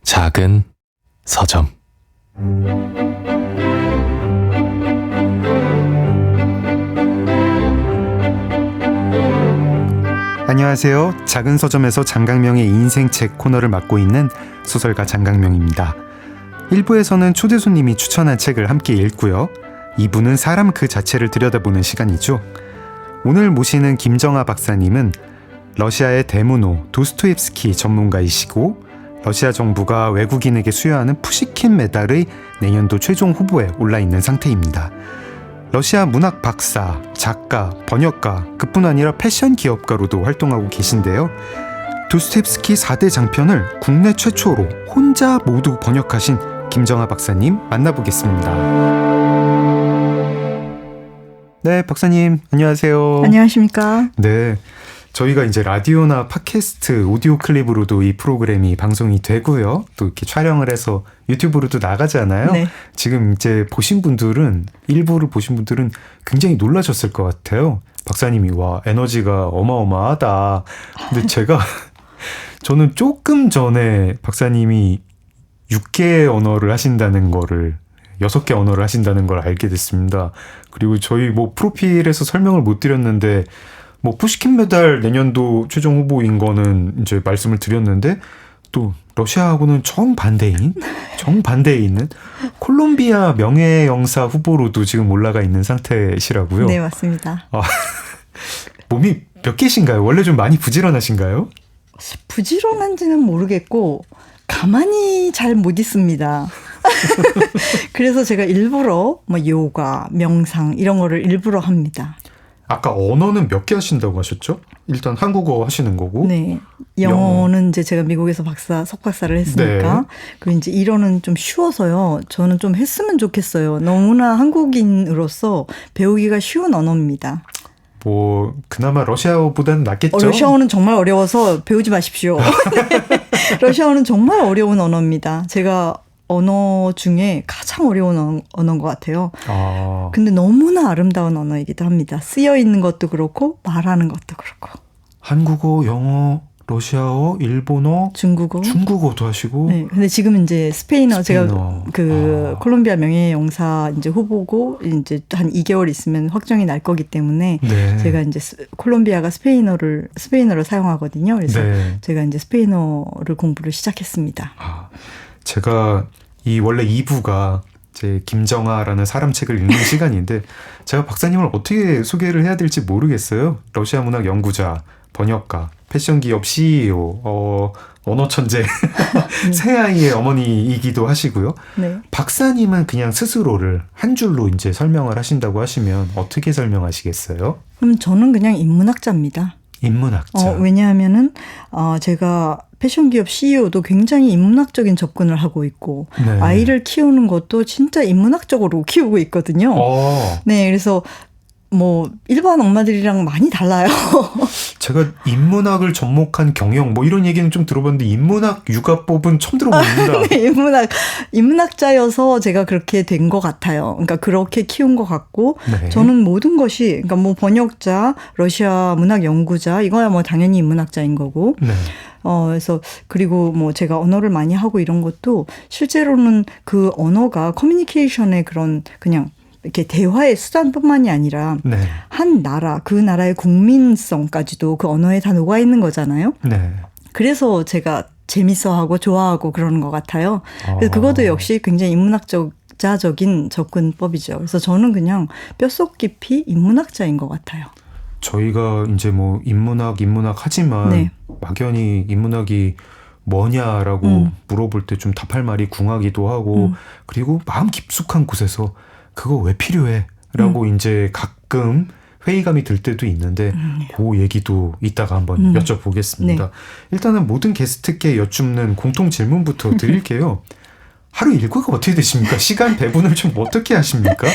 작은 서점. 안녕하세요. 작은 서점에서 장강명의 인생책 코너를 맡고 있는 소설가 장강명입니다. 1부에서는 초대 손님이 추천한 책을 함께 읽고요. 2부는 사람 그 자체를 들여다보는 시간이죠. 오늘 모시는 김정아 박사님은 러시아의 대문호 도스토옙스키 전문가이시고 러시아 정부가 외국인에게 수여하는 푸시킨 메달의 내년도 최종 후보에 올라있는 상태입니다. 러시아 문학 박사, 작가, 번역가, 그뿐 아니라 패션 기업가로도 활동하고 계신데요. 도스토옙스키 4대 장편을 국내 최초로 혼자 모두 번역하신 김정아 박사님 만나보겠습니다. 네, 박사님 안녕하세요. 안녕하십니까? 네, 저희가 이제 라디오나 팟캐스트, 오디오 클립으로도 이 프로그램이 방송이 되고요. 또 이렇게 촬영을 해서 유튜브로도 나가잖아요. 네. 지금 이제 보신 분들은, 일부를 보신 분들은 굉장히 놀라셨을 것 같아요. 박사님이 와, 에너지가 어마어마하다. 근데 저는 조금 전에 박사님이 6개 언어를 하신다는 거를 6개 언어를 하신다는 걸 알게 됐습니다. 그리고 저희 프로필에서 설명을 못 드렸는데 푸시킨 메달 내년도 최종 후보인 거는 이제 말씀을 드렸는데 또 러시아하고는 정반대에 있는 콜롬비아 명예영사 후보로도 지금 올라가 있는 상태시라고요. 네, 맞습니다. 몸이 몇 개신가요? 원래 좀 많이 부지런하신가요? 부지런한지는 모르겠고 가만히 잘 못 있습니다. 그래서 제가 일부러 요가, 명상 이런 거를 일부러 합니다. 아까 언어는 몇 개 하신다고 하셨죠? 일단 한국어 하시는 거고. 네. 영어는 이제 제가 미국에서 석박사를 했으니까. 네. 그리고 이제 일어는 좀 쉬워서요. 저는 좀 했으면 좋겠어요. 너무나 한국인으로서 배우기가 쉬운 언어입니다. 그나마 러시아어보다는 낫겠죠? 러시아어는 정말 어려워서 배우지 마십시오. 네. 러시아어는 정말 어려운 언어입니다. 제가 언어 중에 가장 어려운 언어인 것 같아요. 근데 너무나 아름다운 언어이기도 합니다. 쓰여 있는 것도 그렇고 말하는 것도 그렇고. 한국어, 영어, 러시아어, 일본어, 중국어도 하시고. 네. 근데 지금 이제 스페인어. 제가 콜롬비아 명예영사 이제 후보고 이제 한 2개월 있으면 확정이 날 거기 때문에 네. 제가 이제 콜롬비아가 스페인어를 사용하거든요. 그래서 네. 제가 이제 스페인어를 공부를 시작했습니다. 제가 원래 2부가 제 김정아라는 사람 책을 읽는 시간인데 제가 박사님을 어떻게 소개를 해야 될지 모르겠어요. 러시아 문학 연구자, 번역가, 패션 기업 CEO, 언어 천재, 새 아이의 어머니이기도 하시고요. 네. 박사님은 그냥 스스로를 한 줄로 이제 설명을 하신다고 하시면 어떻게 설명하시겠어요? 그럼 저는 그냥 인문학자입니다. 인문학자. 왜냐하면은 제가 패션 기업 CEO도 굉장히 인문학적인 접근을 하고 있고 네. 아이를 키우는 것도 진짜 인문학적으로 키우고 있거든요. 네, 그래서 일반 엄마들이랑 많이 달라요. 제가 인문학을 접목한 경영 이런 얘기는 좀 들어봤는데 인문학 육아법은 처음 들어봅니다. 네, 인문학자여서 제가 그렇게 된 것 같아요. 그러니까 그렇게 키운 것 같고 네. 저는 모든 것이 그러니까 번역자, 러시아 문학 연구자 이거야 당연히 인문학자인 거고. 네. 그래서 그리고 제가 언어를 많이 하고 이런 것도 실제로는 그 언어가 커뮤니케이션의 그런 그냥 이렇게 대화의 수단뿐만이 아니라 네. 한 나라, 그 나라의 국민성까지도 그 언어에 다 녹아 있는 거잖아요. 네. 그래서 제가 재밌어하고 좋아하고 그러는 것 같아요. 그래서 그것도 역시 굉장히 인문학적인 접근법이죠. 그래서 저는 그냥 뼛속 깊이 인문학자인 것 같아요. 저희가 이제 인문학 하지만 네. 막연히 인문학이 뭐냐라고 물어볼 때 좀 답할 말이 궁하기도 하고 그리고 마음 깊숙한 곳에서 그거 왜 필요해? 라고 이제 가끔 회의감이 들 때도 있는데 그 얘기도 이따가 한번 여쭤보겠습니다. 네. 일단은 모든 게스트께 여쭙는 공통 질문부터 드릴게요. 하루 일과가 어떻게 되십니까? 시간 배분을 좀 어떻게 하십니까?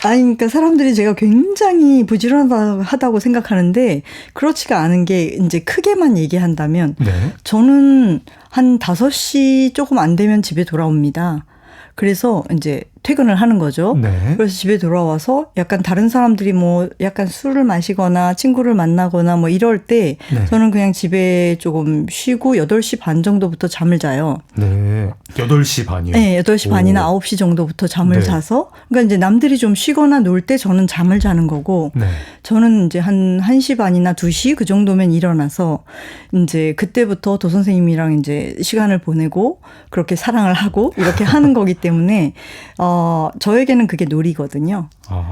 그러니까 사람들이 제가 굉장히 부지런하다고 생각하는데 그렇지가 않은 게 이제 크게만 얘기한다면 네. 저는 한 5시 조금 안 되면 집에 돌아옵니다. 그래서 이제 퇴근을 하는 거죠. 네. 그래서 집에 돌아와서 약간 다른 사람들이 뭐 약간 술을 마시거나 친구를 만나거나 뭐 이럴 때 네. 저는 그냥 집에 조금 쉬고 8시 반 정도부터 잠을 자요. 네. 8시 반이요? 네, 8시 반이나 오. 9시 정도부터 잠을 네. 자서 그러니까 이제 남들이 좀 쉬거나 놀 때 저는 잠을 자는 거고 네. 저는 이제 한 1시 반이나 2시 그 정도면 일어나서 이제 그때부터 도 선생님이랑 이제 시간을 보내고 그렇게 사랑을 하고 이렇게 하는 거기 때문에 저에게는 그게 놀이거든요.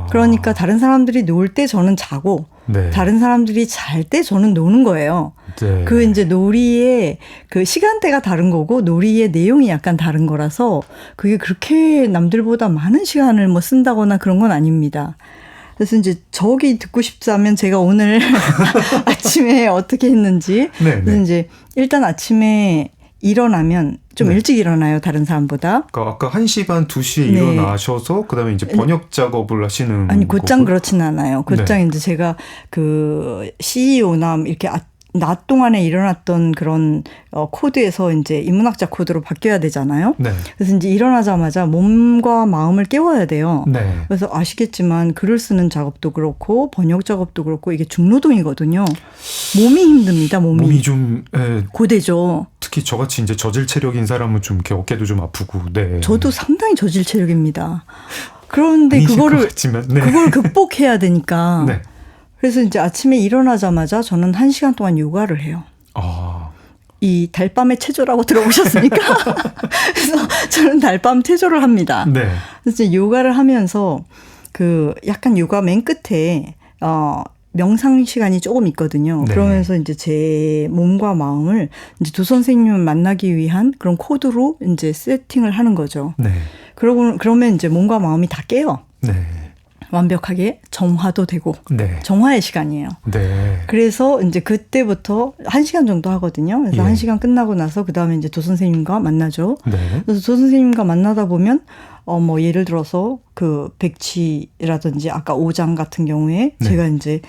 그러니까 다른 사람들이 놀 때 저는 자고 네. 다른 사람들이 잘 때 저는 노는 거예요. 네. 그 이제 놀이의 그 시간대가 다른 거고 놀이의 내용이 약간 다른 거라서 그게 그렇게 남들보다 많은 시간을 뭐 쓴다거나 그런 건 아닙니다. 그래서 이제 저기 듣고 싶다면 제가 오늘 아침에 어떻게 했는지. 네, 그래서 네. 이제 일단 아침에 일어나면 좀 네. 일찍 일어나요. 다른 사람보다. 그러니까 아까 1시 반, 2시에 네. 일어나셔서 그다음에 이제 번역 작업을 하시는 아니 곧장 거고요? 그렇지는 않아요. 곧장 이제 제가 그 CEO나 이렇게 낮 동안에 일어났던 그런 코드에서 이제 인문학자 코드로 바뀌어야 되잖아요. 네. 그래서 이제 일어나자마자 몸과 마음을 깨워야 돼요. 네. 그래서 아시겠지만 글을 쓰는 작업도 그렇고 번역 작업도 그렇고 이게 중노동이거든요. 몸이 힘듭니다. 몸이 좀 고되죠. 특히 저같이 이제 저질 체력인 사람은 좀 이렇게 어깨도 좀 아프고. 네. 저도 상당히 저질 체력입니다. 그런데 아니실 것 그거를 같지만, 네. 그걸 극복해야 되니까. 네. 그래서 이제 아침에 일어나자마자 저는 1시간 동안 요가를 해요. 이 달밤의 체조라고 들어보셨습니까? 그래서 저는 달밤 체조를 합니다. 네. 그래서 이제 요가를 하면서 그 약간 요가 맨 끝에 명상 시간이 조금 있거든요. 네. 그러면서 이제 제 몸과 마음을 이제 도 선생님을 만나기 위한 그런 코드로 이제 세팅을 하는 거죠. 네. 그러면 이제 몸과 마음이 다 깨요. 네. 완벽하게 정화도 되고 네. 정화의 시간이에요. 네. 그래서 이제 그때부터 1시간 정도 하거든요. 그래서 예. 1시간 끝나고 나서 그다음에 이제 도 선생님과 만나죠. 네. 그래서 도 선생님과 만나다 보면 뭐 예를 들어서 그 백치라든지 아까 5장 같은 경우에 네. 제가 이제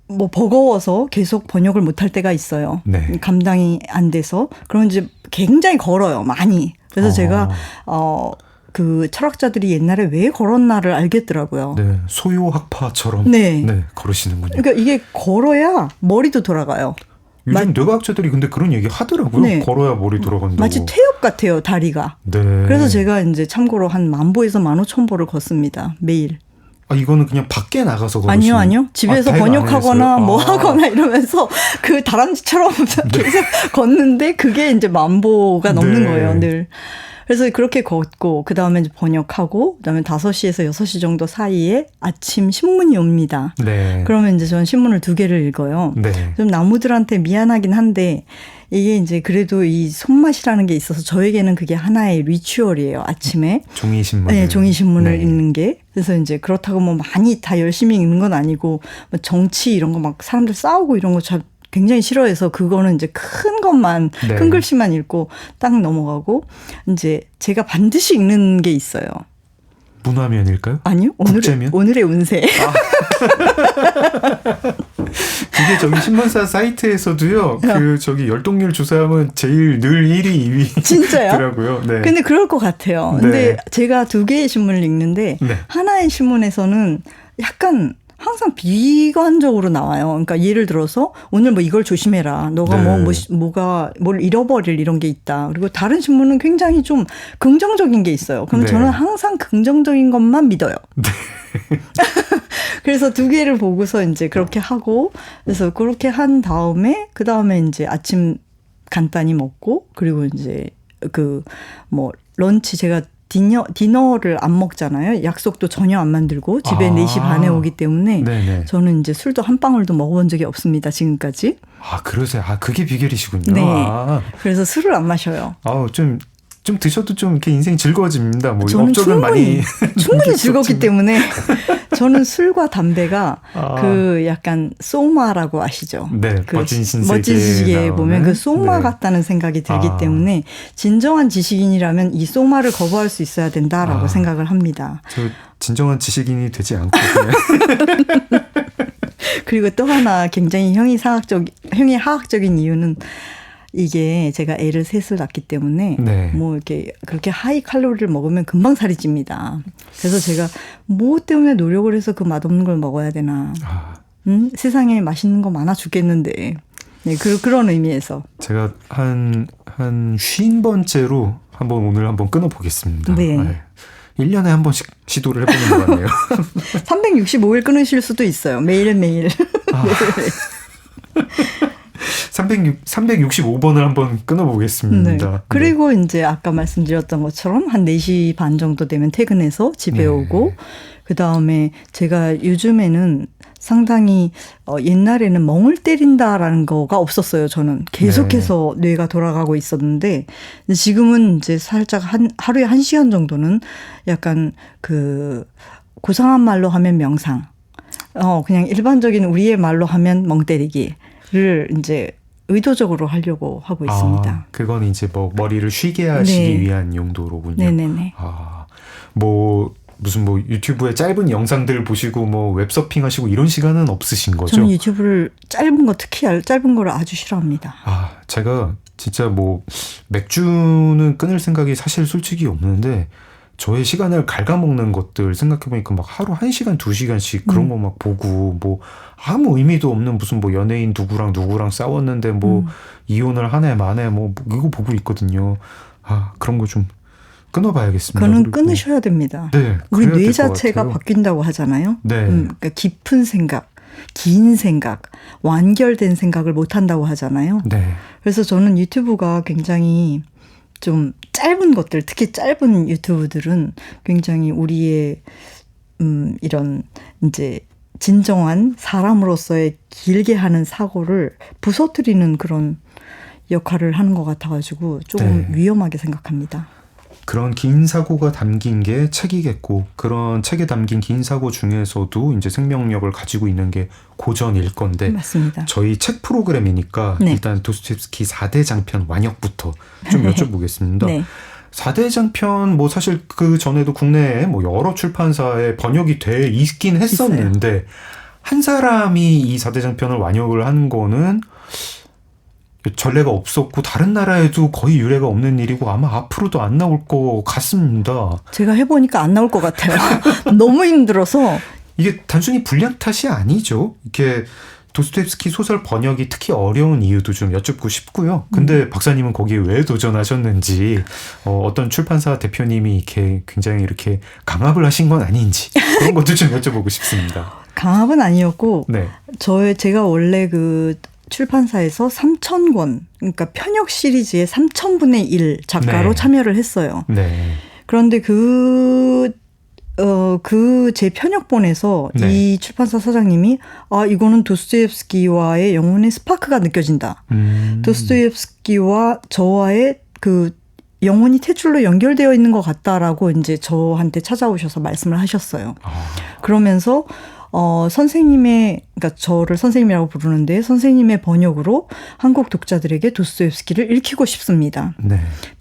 뭐 버거워서 계속 번역을 못할 때가 있어요. 네. 감당이 안 돼서. 그러면 이제 굉장히 걸어요. 많이. 그래서 제가 그 철학자들이 옛날에 왜 걸었나를 알겠더라고요. 네. 소요학파처럼 네. 네, 걸으시는군요. 그러니까 이게 걸어야 머리도 돌아가요. 요즘 뇌과학자들이 근데 그런 얘기 하더라고요. 네. 걸어야 머리 돌아간다고. 마치 퇴역 같아요, 다리가. 네. 그래서 제가 이제 참고로 한 10,000보에서 15,000보를 걷습니다. 매일. 이거는 그냥 밖에 나가서 걸으시는 아니요. 집에서 백 번역하거나 안에서요? 뭐 하거나 이러면서 그 다람쥐처럼 계속 걷는데 그게 이제 10,000보가 넘는 네. 거예요, 늘. 그래서 그렇게 걷고 그다음에 이제 번역하고 그다음에 5시에서 6시 정도 사이에 아침 신문이 옵니다. 네. 그러면 이제 저는 신문을 2개를 읽어요. 네. 좀 나무들한테 미안하긴 한데 이게 이제 그래도 이 손맛이라는 게 있어서 저에게는 그게 하나의 리추얼이에요. 아침에. 종이 신문. 네, 종이 신문을 네. 읽는 게. 그래서 이제 그렇다고 뭐 많이 다 열심히 읽는 건 아니고 뭐 정치 이런 거 막 사람들 싸우고 이런 거 굉장히 싫어해서 그거는 이제 큰 것만 네. 큰 글씨만 읽고 딱 넘어가고 이제 제가 반드시 읽는 게 있어요. 문화면일까요? 아니요. 국제면? 오늘의 운세. 그게 저기 신문사 사이트에서도요. 그 저기 열동률 조사하면 제일 늘 1위, 2위 진짜요? 더라고요. 네. 근데 그럴 것 같아요. 네. 근데 제가 2개의 신문을 읽는데 네. 하나의 신문에서는 약간 항상 비관적으로 나와요. 그러니까 예를 들어서 오늘 뭐 이걸 조심해라. 너가 네. 뭘 잃어버릴 이런 게 있다. 그리고 다른 신문은 굉장히 좀 긍정적인 게 있어요. 그럼 네. 저는 항상 긍정적인 것만 믿어요. 네. 그래서 2개를 보고서 이제 그렇게 하고 그래서 그렇게 한 다음에 그다음에 이제 아침 간단히 먹고 그리고 이제 그 뭐 런치 제가 디너를 안 먹잖아요. 약속도 전혀 안 만들고 집에 4시 반에 오기 때문에 네네. 저는 이제 술도 한 방울도 먹어본 적이 없습니다. 지금까지. 그러세요. 그게 비결이시군요. 네. 그래서 술을 안 마셔요. 좀 드셔도 좀 이렇게 인생이 즐거워집니다. 뭐 저는 업적은 많이 충분히 즐겁기 때문에 저는 술과 담배가 그 약간 소마라고 아시죠? 네, 그 멋진 신세계에 멋진 지식에 보면 그 소마 네. 같다는 생각이 들기 때문에 진정한 지식인이라면 이 소마를 거부할 수 있어야 된다라고 생각을 합니다. 저 진정한 지식인이 되지 않고 그냥 그리고 또 하나 굉장히 형이 하학적인 이유는 이게 제가 애를 셋을 낳기 때문에 네. 뭐 이렇게 그렇게 하이 칼로리를 먹으면 금방 살이 찝니다. 그래서 제가 뭐 때문에 노력을 해서 그 맛없는 걸 먹어야 되나. 세상에 맛있는 거 많아 죽겠는데. 네, 그런 의미에서. 제가 한 50번째로 오늘 한번 끊어보겠습니다. 네. 1년에 한 번씩 시도를 해보는 것 같네요. 365일 끊으실 수도 있어요. 매일매일. 365번을 한번 끊어보겠습니다. 네. 그리고 이제 아까 말씀드렸던 것처럼 한 4시 반 정도 되면 퇴근해서 집에 오고 그다음에 제가 요즘에는 상당히 옛날에는 멍을 때린다라는 거가 없었어요. 저는 계속해서 뇌가 돌아가고 있었는데 지금은 이제 살짝 하루에 1시간 정도는 약간 그 고상한 말로 하면 명상, 그냥 일반적인 우리의 말로 하면 멍 때리기를 이제 의도적으로 하려고 하고 있습니다. 그건 이제 뭐 머리를 쉬게 하시기 위한 용도로군요. 네네네. 무슨 유튜브에 짧은 영상들 보시고 웹서핑 하시고 이런 시간은 없으신 거죠? 저는 유튜브를 짧은 거 특히 짧은 거를 아주 싫어합니다. 제가 진짜 맥주는 끊을 생각이 사실 솔직히 없는데 저의 시간을 갉아먹는 것들 생각해보니까 하루 1시간, 2시간씩 그런 거 보고 아무 의미도 없는 무슨 연예인 누구랑 싸웠는데 이혼을 하네 마네 이거 보고 있거든요. 그런 거 좀 끊어봐야겠습니다. 그거는 끊으셔야 됩니다. 네, 우리 뇌 자체가 바뀐다고 하잖아요. 네. 그러니까 깊은 생각, 긴 생각, 완결된 생각을 못 한다고 하잖아요. 네. 그래서 저는 유튜브가 굉장히 좀 짧은 것들, 특히 짧은 유튜브들은 굉장히 우리의 이런 이제 진정한 사람으로서의 길게 하는 사고를 부서뜨리는 그런 역할을 하는 것 같아가지고 조금 위험하게 생각합니다. 그런 긴 사고가 담긴 게 책이겠고 그런 책에 담긴 긴 사고 중에서도 이제 생명력을 가지고 있는 게 고전일 건데 맞습니다. 저희 책 프로그램이니까 일단 도스토옙스키 4대 장편 완역부터 좀 여쭤보겠습니다. 4대 장편 사실 그 전에도 국내에 여러 출판사에 번역이 돼 있긴 했었는데 있어요. 한 사람이 이 4대 장편을 완역을 한 거는 전례가 없었고 다른 나라에도 거의 유례가 없는 일이고 아마 앞으로도 안 나올 것 같습니다. 제가 해보니까 안 나올 것 같아요. 너무 힘들어서. 이게 단순히 분량 탓이 아니죠. 이렇게 도스토옙스키 소설 번역이 특히 어려운 이유도 좀 여쭙고 싶고요. 근데 박사님은 거기에 왜 도전하셨는지 어떤 출판사 대표님이 이렇게 굉장히 이렇게 강압을 하신 건 아닌지 그런 것도 좀 여쭤보고 싶습니다. 강압은 아니었고 제가 원래 그 출판사에서 3,000권, 그러니까 편역 시리즈의 3,000분의 1 작가로 참여를 했어요. 그런데 제 편역본에서 이 출판사 사장님이 이거는 도스토옙스키와의 영혼의 스파크가 느껴진다. 도스토옙스키와 저와의 그 영혼이 탯줄로 연결되어 있는 것 같다라고 이제 저한테 찾아오셔서 말씀을 하셨어요. 그러면서 그러니까 저를 선생님이라고 부르는데 선생님의 번역으로 한국 독자들에게 도스토옙스키를 읽히고 싶습니다.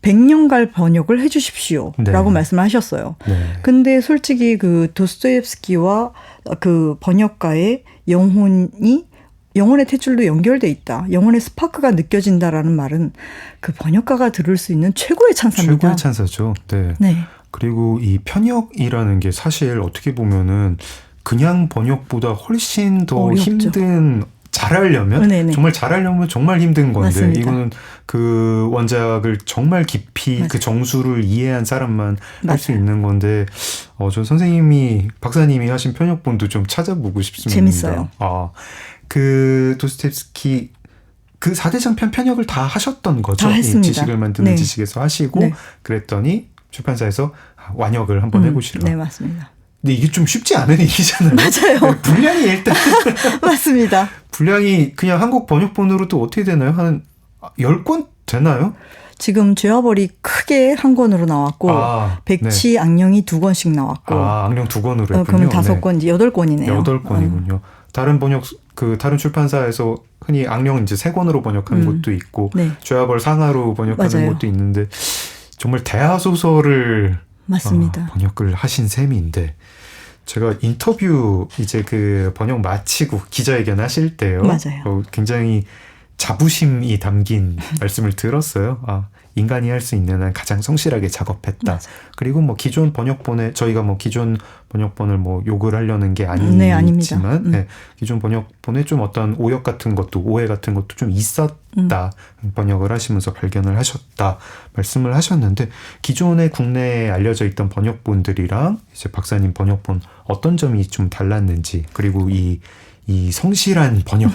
100년갈 번역을 해 주십시오. 라고 말씀을 하셨어요. 근데 솔직히 그 도스토옙스키와 그 번역가의 영혼의 탯줄로 연결돼 있다. 영혼의 스파크가 느껴진다라는 말은 그 번역가가 들을 수 있는 최고의 찬사입니다. 최고의 찬사죠. 그리고 이 편역이라는 게 사실 어떻게 보면은 그냥 번역보다 훨씬 더 어렵죠. 힘든 잘하려면 정말 잘하려면 정말 힘든 건데 맞습니다. 이거는 그 원작을 정말 깊이 그 정수를 이해한 사람만 할 수 있는 건데 저 박사님이 하신 편역본도 좀 찾아보고 싶습니다. 재밌어요. 그 도스토옙스키 그 4대 장편 편역을 다 하셨던 거죠? 다 했습니다. 지식을 만드는 지식에서 하시고 그랬더니 출판사에서 완역을 한번 해보시라. 네, 맞습니다. 근데 이게 좀 쉽지 않은 일이잖아요. 맞아요. 분량이 일단 맞습니다. 분량이 그냥 한국 번역본으로도 어떻게 되나요? 한 10권 되나요? 지금 죄와벌이 크게 한 권으로 나왔고 백치, 악령이 2권씩 나왔고 악령 2권으로 했군요. 그러면 5권, 이제 8권이네요. 8권이군요. 다른 번역 다른 출판사에서 흔히 악령 이제 3권으로 번역한 것도 있고 죄와벌 상하로 번역하는 것도 있는데 정말 대하 소설을 맞습니다. 번역을 하신 셈인데 제가 인터뷰 이제 그 번역 마치고 기자회견 하실 때요. 맞아요. 굉장히 자부심이 담긴 말씀을 들었어요. 인간이 할 수 있는 한 가장 성실하게 작업했다. 맞아. 그리고 뭐 기존 번역본에 저희가 뭐 기존 번역본을 뭐 욕을 하려는 게 네, 아닙니다. 아니지만 네, 기존 번역본에 좀 어떤 오역 같은 것도 오해 같은 것도 좀 있었다. 번역을 하시면서 발견을 하셨다 말씀을 하셨는데 기존에 국내에 알려져 있던 번역본들이랑 이제 박사님 번역본 어떤 점이 좀 달랐는지 그리고 이 성실한 번역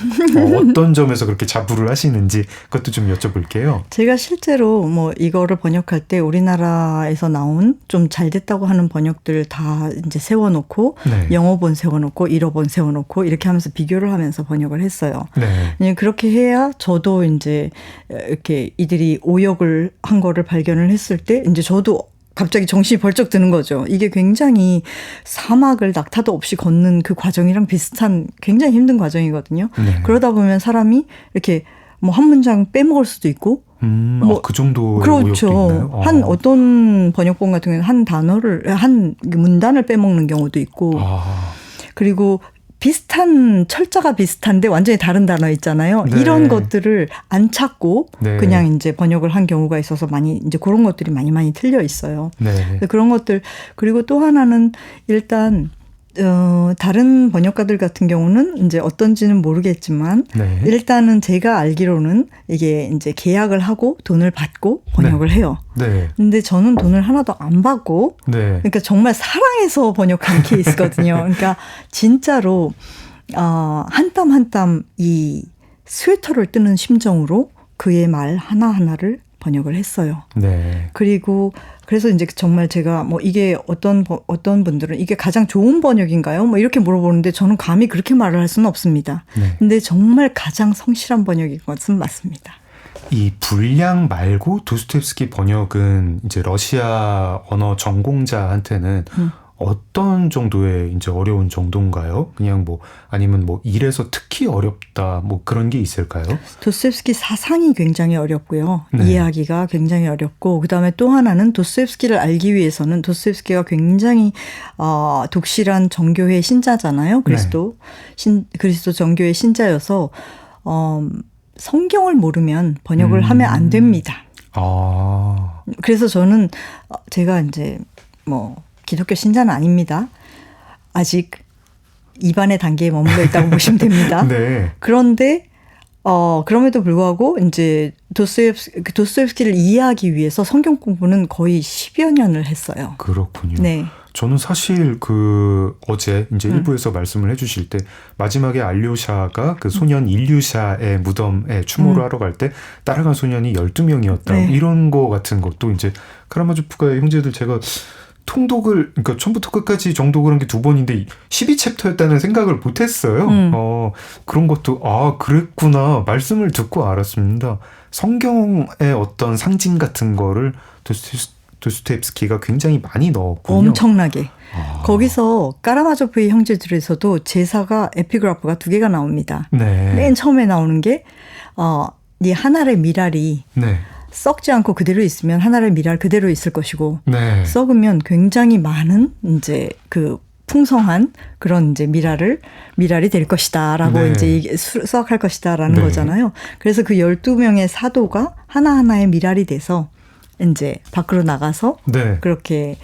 어떤 점에서 그렇게 자부를 하시는지 그것도 좀 여쭤볼게요. 제가 실제로 뭐 이거를 번역할 때 우리나라에서 나온 좀 잘 됐다고 하는 번역들 다 이제 세워놓고 네. 영어본 세워놓고 일어본 세워놓고 이렇게 하면서 비교를 하면서 번역을 했어요. 네. 그렇게 해야 저도 이제 이렇게 이들이 오역을 한 거를 발견을 했을 때 이제 저도 갑자기 정신이 벌쩍 드는 거죠. 이게 굉장히 사막을 낙타도 없이 걷는 그 과정이랑 비슷한 굉장히 힘든 과정이거든요. 네. 그러다 보면 사람이 이렇게 뭐 한 문장 빼먹을 수도 있고 그 정도의 그렇죠. 오역도 있나요? 한 어떤 번역본 같은 경우는 한 단어를 한 문단을 빼먹는 경우도 있고 그리고 비슷한 철자가 비슷한데 완전히 다른 단어 있잖아요. 네. 이런 것들을 안 찾고 네. 그냥 이제 번역을 한 경우가 있어서 많이 이제 그런 것들이 많이 틀려 있어요. 네. 그런 것들 그리고 또 하나는 일단 다른 번역가들 같은 경우는 이제 어떤지는 모르겠지만 네. 일단은 제가 알기로는 이게 이제 계약을 하고 돈을 받고 번역을 해요. 네. 근데 저는 돈을 하나도 안 받고 네. 그러니까 정말 사랑해서 번역한 케이스거든요. 그러니까 진짜로 한 땀 한 땀 이 스웨터를 뜨는 심정으로 그의 말 하나하나를 번역을 했어요. 네. 그리고 그래서 이제 정말 제가 뭐 이게 어떤 분들은 이게 가장 좋은 번역인가요? 뭐 이렇게 물어보는데 저는 감히 그렇게 말을 할 수는 없습니다. 네. 근데 정말 가장 성실한 번역인 것은 맞습니다. 이 분량 말고 도스토옙스키 번역은 이제 러시아 언어 전공자한테는 어떤 정도의 이제 어려운 정도인가요? 그냥 뭐 아니면 뭐 이래서 특히 어렵다 뭐 그런 게 있을까요? 도스토옙스키 사상이 굉장히 어렵고요. 네. 이해하기가 굉장히 어렵고 그다음에 또 하나는 도스토옙스키를 알기 위해서는 도스토옙스키가 굉장히 독실한 정교회 신자잖아요. 그리스도 정교회 신자여서 성경을 모르면 번역을 하면 안 됩니다. 그래서 저는 제가 이제 뭐 기독교 신자는 아닙니다. 아직 입안의 단계에 머물러 있다고 보시면 됩니다. 네. 그런데 그럼에도 불구하고 이제 도스토옙스키를 이해하기 위해서 성경 공부는 거의 10여 년을 했어요. 그렇군요. 네. 저는 사실 어제 이제 일부에서 말씀을 해주실 때 마지막에 알료샤가 그 소년 일류샤의 무덤에 추모를 하러 갈 때 따라간 소년이 12명이었다. 네. 이런 거 같은 것도 이제 카라마조프가의 형제들 제가 통독을 그러니까 처음부터 끝까지 정독을 한 게 2번인데 12챕터였다는 생각을 못했어요. 그런 것도 그랬구나 말씀을 듣고 알았습니다. 성경의 어떤 상징 같은 거를 도스토옙스키가 굉장히 많이 넣었군요. 엄청나게. 거기서 까라마조프의 형제들에서도 제사가 에피그라프가 2개가 나옵니다. 네. 맨 처음에 나오는 게 네 한 알의 미랄이 네. 썩지 않고 그대로 있으면 한 알의 미랄 그대로 있을 것이고 네. 썩으면 굉장히 많은 이제 그 풍성한 그런 이제 미랄이 될 것이다라고 네. 이제 이게 수확할 것이다라는 네. 거잖아요. 그래서 그 12명의 사도가 하나하나의 미랄이 돼서 이제 밖으로 나가서 네. 그렇게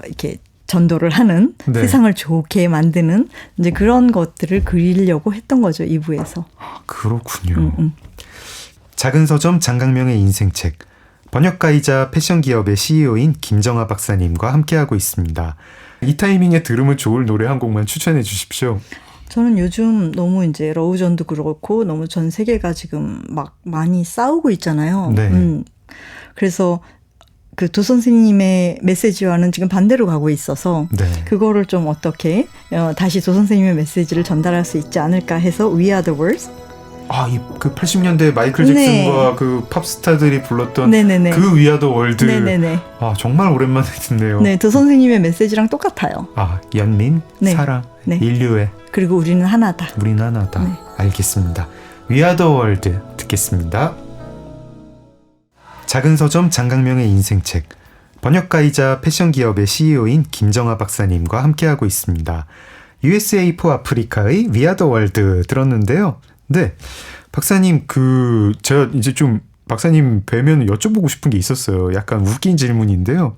이렇게 전도를 하는 네. 세상을 좋게 만드는 이제 그런 것들을 그리려고 했던 거죠, 2부에서. 그렇군요. 작은 서점 장강명의 인생책 번역가이자 패션 기업의 CEO인 김정아 박사님과 함께하고 있습니다. 이 타이밍에 들으면 좋을 노래 한 곡만 추천해 주십시오. 저는 요즘 너무 이제 러우전도 그렇고 너무 전 세계가 지금 막 많이 싸우고 있잖아요. 네. 그래서 그 도 선생님의 메시지와는 지금 반대로 가고 있어서 네. 그거를 좀 어떻게 다시 도 선생님의 메시지를 전달할 수 있지 않을까 해서 We Are the World. 그 80년대 마이클 잭슨과 네. 그 팝스타들이 불렀던 네네네. 그 위아더 월드. 네네네. 정말 오랜만에 듣네요. 네, 도 선생님의 메시지랑 똑같아요. 연민, 네. 사랑, 네. 인류의 그리고 우리는 하나다. 우린 하나다. 네. 알겠습니다. 위아더 월드 듣겠습니다. 작은 서점 장강명의 인생책 번역가이자 패션 기업의 CEO인 김정아 박사님과 함께하고 있습니다. USA for 아프리카의 위아더 월드 들었는데요. 네, 박사님, 제가 이제 좀 박사님 뵈면 여쭤보고 싶은 게 있었어요. 약간 웃긴 질문인데요.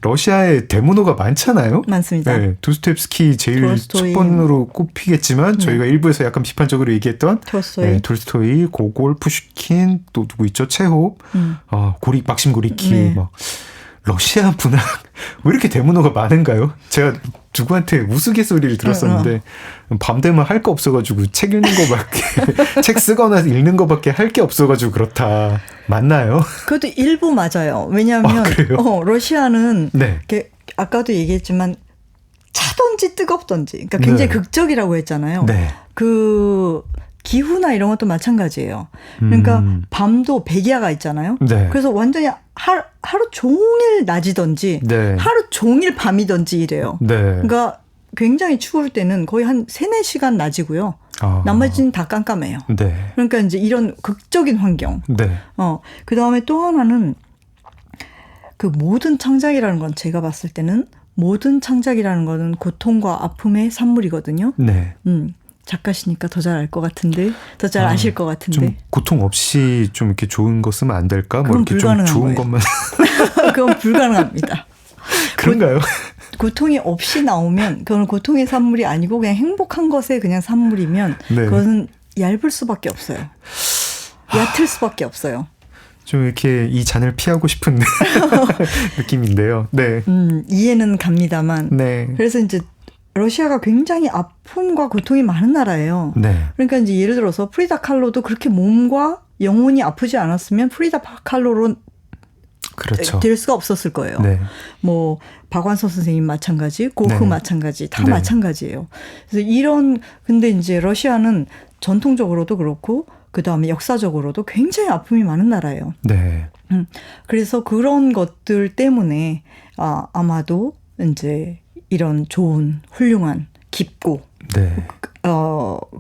러시아에 대문호가 많잖아요. 많습니다. 네, 도스토옙스키 제일 톨스토이. 첫 번으로 꼽히겠지만 저희가 일부에서 약간 비판적으로 얘기했던 톨스토이. 네, 톨스토이, 고골, 푸슈킨, 또 누구 있죠? 체홉, 막심 고리키. 네. 막 러시아 문학 왜 이렇게 대문호가 많은가요? 제가 누구한테 우스갯소리를 들었었는데 밤 되면 할 거 없어가지고 책 읽는 거밖에 책 쓰거나 읽는 거밖에 할 게 없어가지고 그렇다. 맞나요? 그것도 일부 맞아요. 왜냐하면 그래요? 러시아는 네. 이렇게 아까도 얘기했지만 차든지 뜨겁든지 그러니까 굉장히 네. 극적이라고 했잖아요. 네. 그 기후나 이런 것도 마찬가지예요. 그러니까 밤도 백야가 있잖아요. 네. 그래서 완전히 하루 종일 낮이든지 네. 하루 종일 밤이든지 이래요. 네. 그러니까 굉장히 추울 때는 거의 한 3-4시간 낮이고요. 나머지는 다 깜깜해요. 네. 그러니까 이제 이런 극적인 환경. 네. 그다음에 또 하나는 그 모든 창작이라는 건 제가 봤을 때는 모든 창작이라는 거는 고통과 아픔의 산물이거든요. 네. 작가시니까 더 잘 알 것 같은데, 더 잘 아실 것 같은데. 좀 고통 없이 좀 이렇게 좋은 거 쓰면 안 될까? 뭐 그건 이렇게 좀 불가능한 좋은 거예요. 것만. 그건 불가능합니다. 그런가요? 고통이 없이 나오면 그건 고통의 산물이 아니고 그냥 행복한 것의 그냥 산물이면 네. 그것은 얇을 수밖에 없어요. 얕을 수밖에 없어요. 좀 이렇게 이 잔을 피하고 싶은 느낌인데요. 네. 이해는 갑니다만. 네. 그래서 이제 러시아가 굉장히 아픔과 고통이 많은 나라예요. 네. 그러니까 이제 예를 들어서 프리다 칼로도 그렇게 몸과 영혼이 아프지 않았으면 프리다 칼로로 그렇죠. 될 수가 없었을 거예요. 네. 뭐 박완서 선생님 마찬가지, 고흐 네. 마찬가지, 다 네. 마찬가지예요. 그래서 근데 이제 러시아는 전통적으로도 그렇고 그 다음에 역사적으로도 굉장히 아픔이 많은 나라예요. 네. 그래서 그런 것들 때문에 아마도 이제 이런 좋은 훌륭한 깊고 네.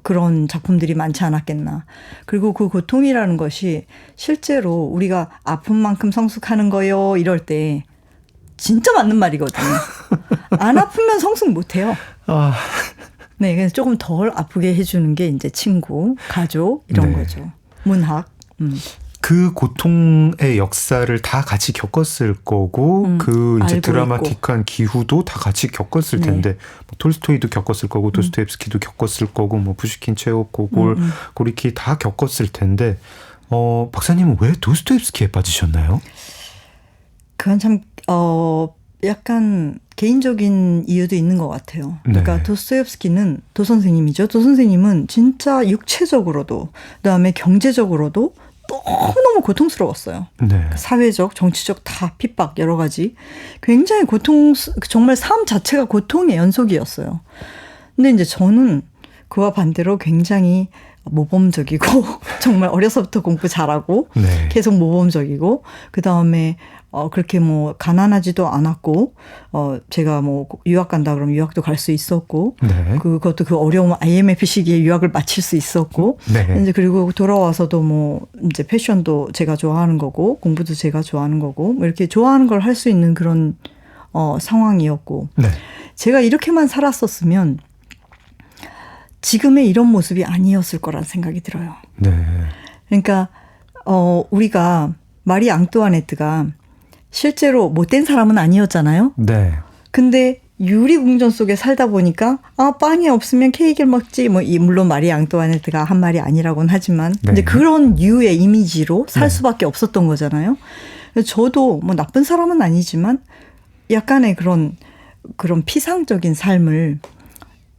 그런 작품들이 많지 않았겠나. 그리고 그 고통이라는 것이 실제로 우리가 아픈 만큼 성숙하는 거요 이럴 때 진짜 맞는 말이거든요. 안 아프면 성숙 못해요. 네, 그래서 조금 덜 아프게 해주는 게 이제 친구, 가족 이런 네. 거죠. 문학. 그 고통의 역사를 다 같이 겪었을 거고 그 이제 알고 드라마틱한 기후도 다 같이 겪었을 네. 텐데 뭐 톨스토이도 겪었을 거고 도스토옙스키도 겪었을 거고 뭐 푸시킨, 체홉, 고골, 고리키 다 겪었을 텐데 박사님은 왜 도스토옙스키에 빠지셨나요? 그건 참 약간 개인적인 이유도 있는 것 같아요. 그러니까 네. 도스토옙스키는 도선생님이죠. 도선생님은 진짜 육체적으로도 그다음에 경제적으로도 너무너무 고통스러웠어요. 네. 사회적, 정치적 다 핍박 여러 가지. 굉장히 정말 삶 자체가 고통의 연속이었어요. 근데 이제 저는 그와 반대로 굉장히 모범적이고 정말 어려서부터 공부 잘하고 네. 계속 모범적이고 그다음에 그렇게 뭐 가난하지도 않았고 제가 뭐 유학 간다 그러면 유학도 갈 수 있었고 네. 그것도 그 어려운 IMF 시기에 유학을 마칠 수 있었고 네. 이제 그리고 돌아와서도 뭐 이제 패션도 제가 좋아하는 거고 공부도 제가 좋아하는 거고 뭐 이렇게 좋아하는 걸 할 수 있는 그런 상황이었고 네. 제가 이렇게만 살았었으면 지금의 이런 모습이 아니었을 거라는 생각이 들어요. 네. 그러니까 우리가 마리 앙뚜아네트가 실제로 못된 사람은 아니었잖아요. 네. 근데 유리궁전 속에 살다 보니까 빵이 없으면 케이크를 먹지. 물론 마리 앙뚜아네트가 한 말이 아니라고는 하지만 네. 이제 그런 류의 이미지로 살 네. 수밖에 없었던 거잖아요. 저도 뭐 나쁜 사람은 아니지만 약간의 그런 피상적인 삶을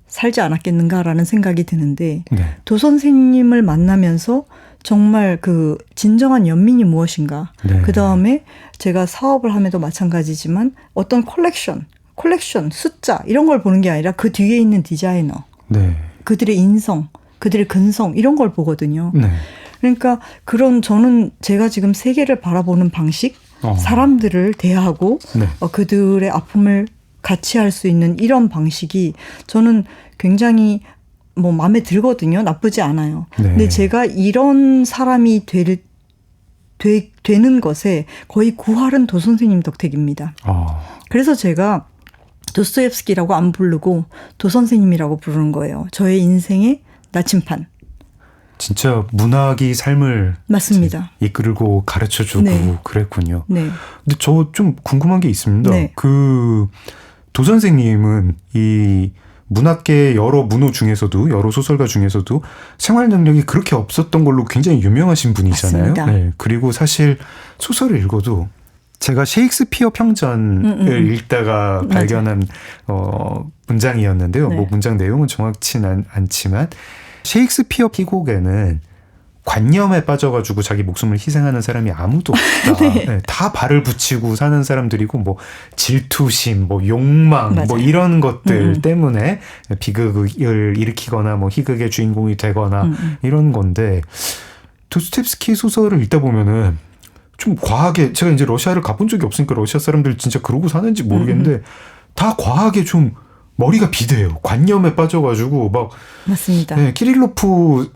살지 않았겠는가라는 생각이 드는데 네. 도 선생님을 만나면서 정말 그 진정한 연민이 무엇인가. 네. 그다음에 제가 사업을 함에도 마찬가지지만 어떤 콜렉션, 숫자 이런 걸 보는 게 아니라 그 뒤에 있는 디자이너, 네. 그들의 인성, 그들의 근성 이런 걸 보거든요. 네. 그러니까 저는 제가 지금 세계를 바라보는 방식, 사람들을 대하고 네. 그들의 아픔을 같이 할 수 있는 이런 방식이 저는 굉장히 뭐 마음에 들거든요. 나쁘지 않아요. 네. 근데 제가 이런 사람이 되는 것에 거의 구할은 도 선생님 덕택입니다. 그래서 제가 도스토옙스키라고 안 부르고 도 선생님이라고 부르는 거예요. 저의 인생의 나침판. 진짜 문학이 삶을 맞습니다. 이끌고 가르쳐주고 네. 그랬군요. 네. 근데 저 좀 궁금한 게 있습니다. 네. 그 도 선생님은 이 문학계 여러 문호 중에서도 여러 소설가 중에서도 생활 능력이 그렇게 없었던 걸로 굉장히 유명하신 분이잖아요. 맞습니다. 네. 그리고 사실 소설을 읽어도 제가 셰익스피어 평전을 읽다가 발견한 문장이었는데요. 네. 뭐 문장 내용은 정확치는 않지만 셰익스피어 피곡에는 관념에 빠져가지고 자기 목숨을 희생하는 사람이 아무도 없다. 네. 네, 다 발을 붙이고 사는 사람들이고 뭐 질투심, 뭐 욕망, 맞아요. 뭐 이런 것들 때문에 비극을 일으키거나 뭐 희극의 주인공이 되거나 이런 건데 도스토옙스키 소설을 읽다 보면은 좀 과하게 제가 이제 러시아를 가본 적이 없으니까 러시아 사람들 진짜 그러고 사는지 모르겠는데 다 과하게 좀 머리가 비대해요. 관념에 빠져가지고 막 맞습니다. 네, 키릴로프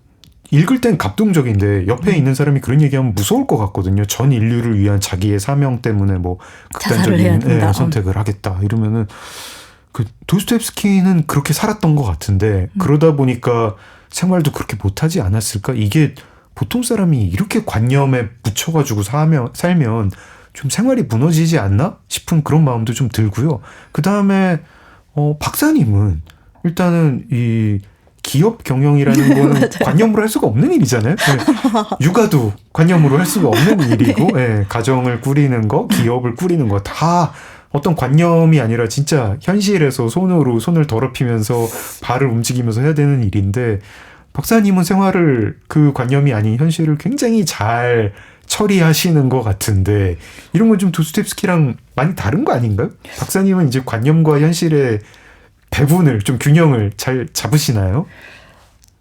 읽을 땐 감동적인데 옆에 있는 사람이 그런 얘기하면 무서울 것 같거든요. 전 인류를 위한 자기의 사명 때문에 뭐 자살을 해야 극단적인 된다. 선택을 하겠다 이러면은 그 도스토옙스키는 그렇게 살았던 것 같은데 그러다 보니까 생활도 그렇게 못하지 않았을까? 이게 보통 사람이 이렇게 관념에 묻혀가지고 살면 좀 생활이 무너지지 않나 싶은 그런 마음도 좀 들고요. 그 다음에 박사님은 일단은 이 기업 경영이라는 거는 관념으로 할 수가 없는 일이잖아요. 네. 육아도 관념으로 할 수가 없는 일이고 네. 가정을 꾸리는 거, 기업을 꾸리는 거 다 어떤 관념이 아니라 진짜 현실에서 손을 더럽히면서 발을 움직이면서 해야 되는 일인데 박사님은 생활을 그 관념이 아닌 현실을 굉장히 잘 처리하시는 것 같은데 이런 건 좀 도스토옙스키랑 많이 다른 거 아닌가요? 박사님은 이제 관념과 현실의 배분을 좀 균형을 잘 잡으시나요?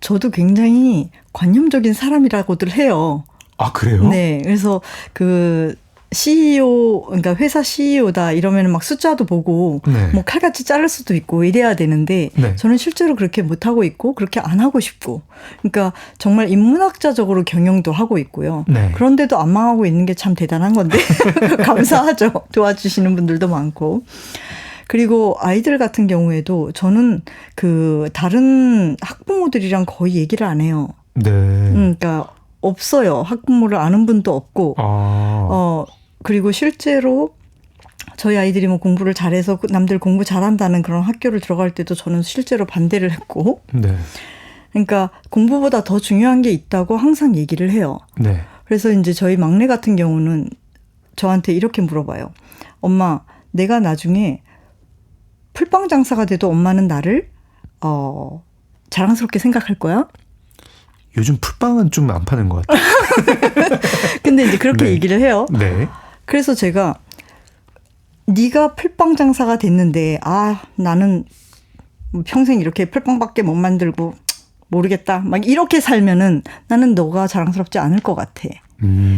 저도 굉장히 관념적인 사람이라고들 해요. 아, 그래요? 네. 그래서 그 CEO, 그러니까 회사 CEO다 이러면 막 숫자도 보고 네. 뭐 칼같이 자를 수도 있고 이래야 되는데 네. 저는 실제로 그렇게 못하고 있고 그렇게 안 하고 싶고 그러니까 정말 인문학자적으로 경영도 하고 있고요. 네. 그런데도 안 망하고 있는 게 참 대단한 건데 감사하죠. 도와주시는 분들도 많고. 그리고 아이들 같은 경우에도 저는 그 다른 학부모들이랑 거의 얘기를 안 해요. 네. 그러니까 없어요. 학부모를 아는 분도 없고. 그리고 실제로 저희 아이들이 뭐 공부를 잘해서 남들 공부 잘한다는 그런 학교를 들어갈 때도 저는 실제로 반대를 했고. 네. 그러니까 공부보다 더 중요한 게 있다고 항상 얘기를 해요. 네. 그래서 이제 저희 막내 같은 경우는 저한테 이렇게 물어봐요. 엄마, 내가 나중에 풀빵 장사가 돼도 엄마는 나를 자랑스럽게 생각할 거야? 요즘 풀빵은 좀 안 파는 것 같아요. 근데 이제 그렇게 네. 얘기를 해요. 네. 그래서 제가 네가 풀빵 장사가 됐는데 나는 평생 이렇게 풀빵밖에 못 만들고 모르겠다. 막 이렇게 살면은 나는 너가 자랑스럽지 않을 것 같아.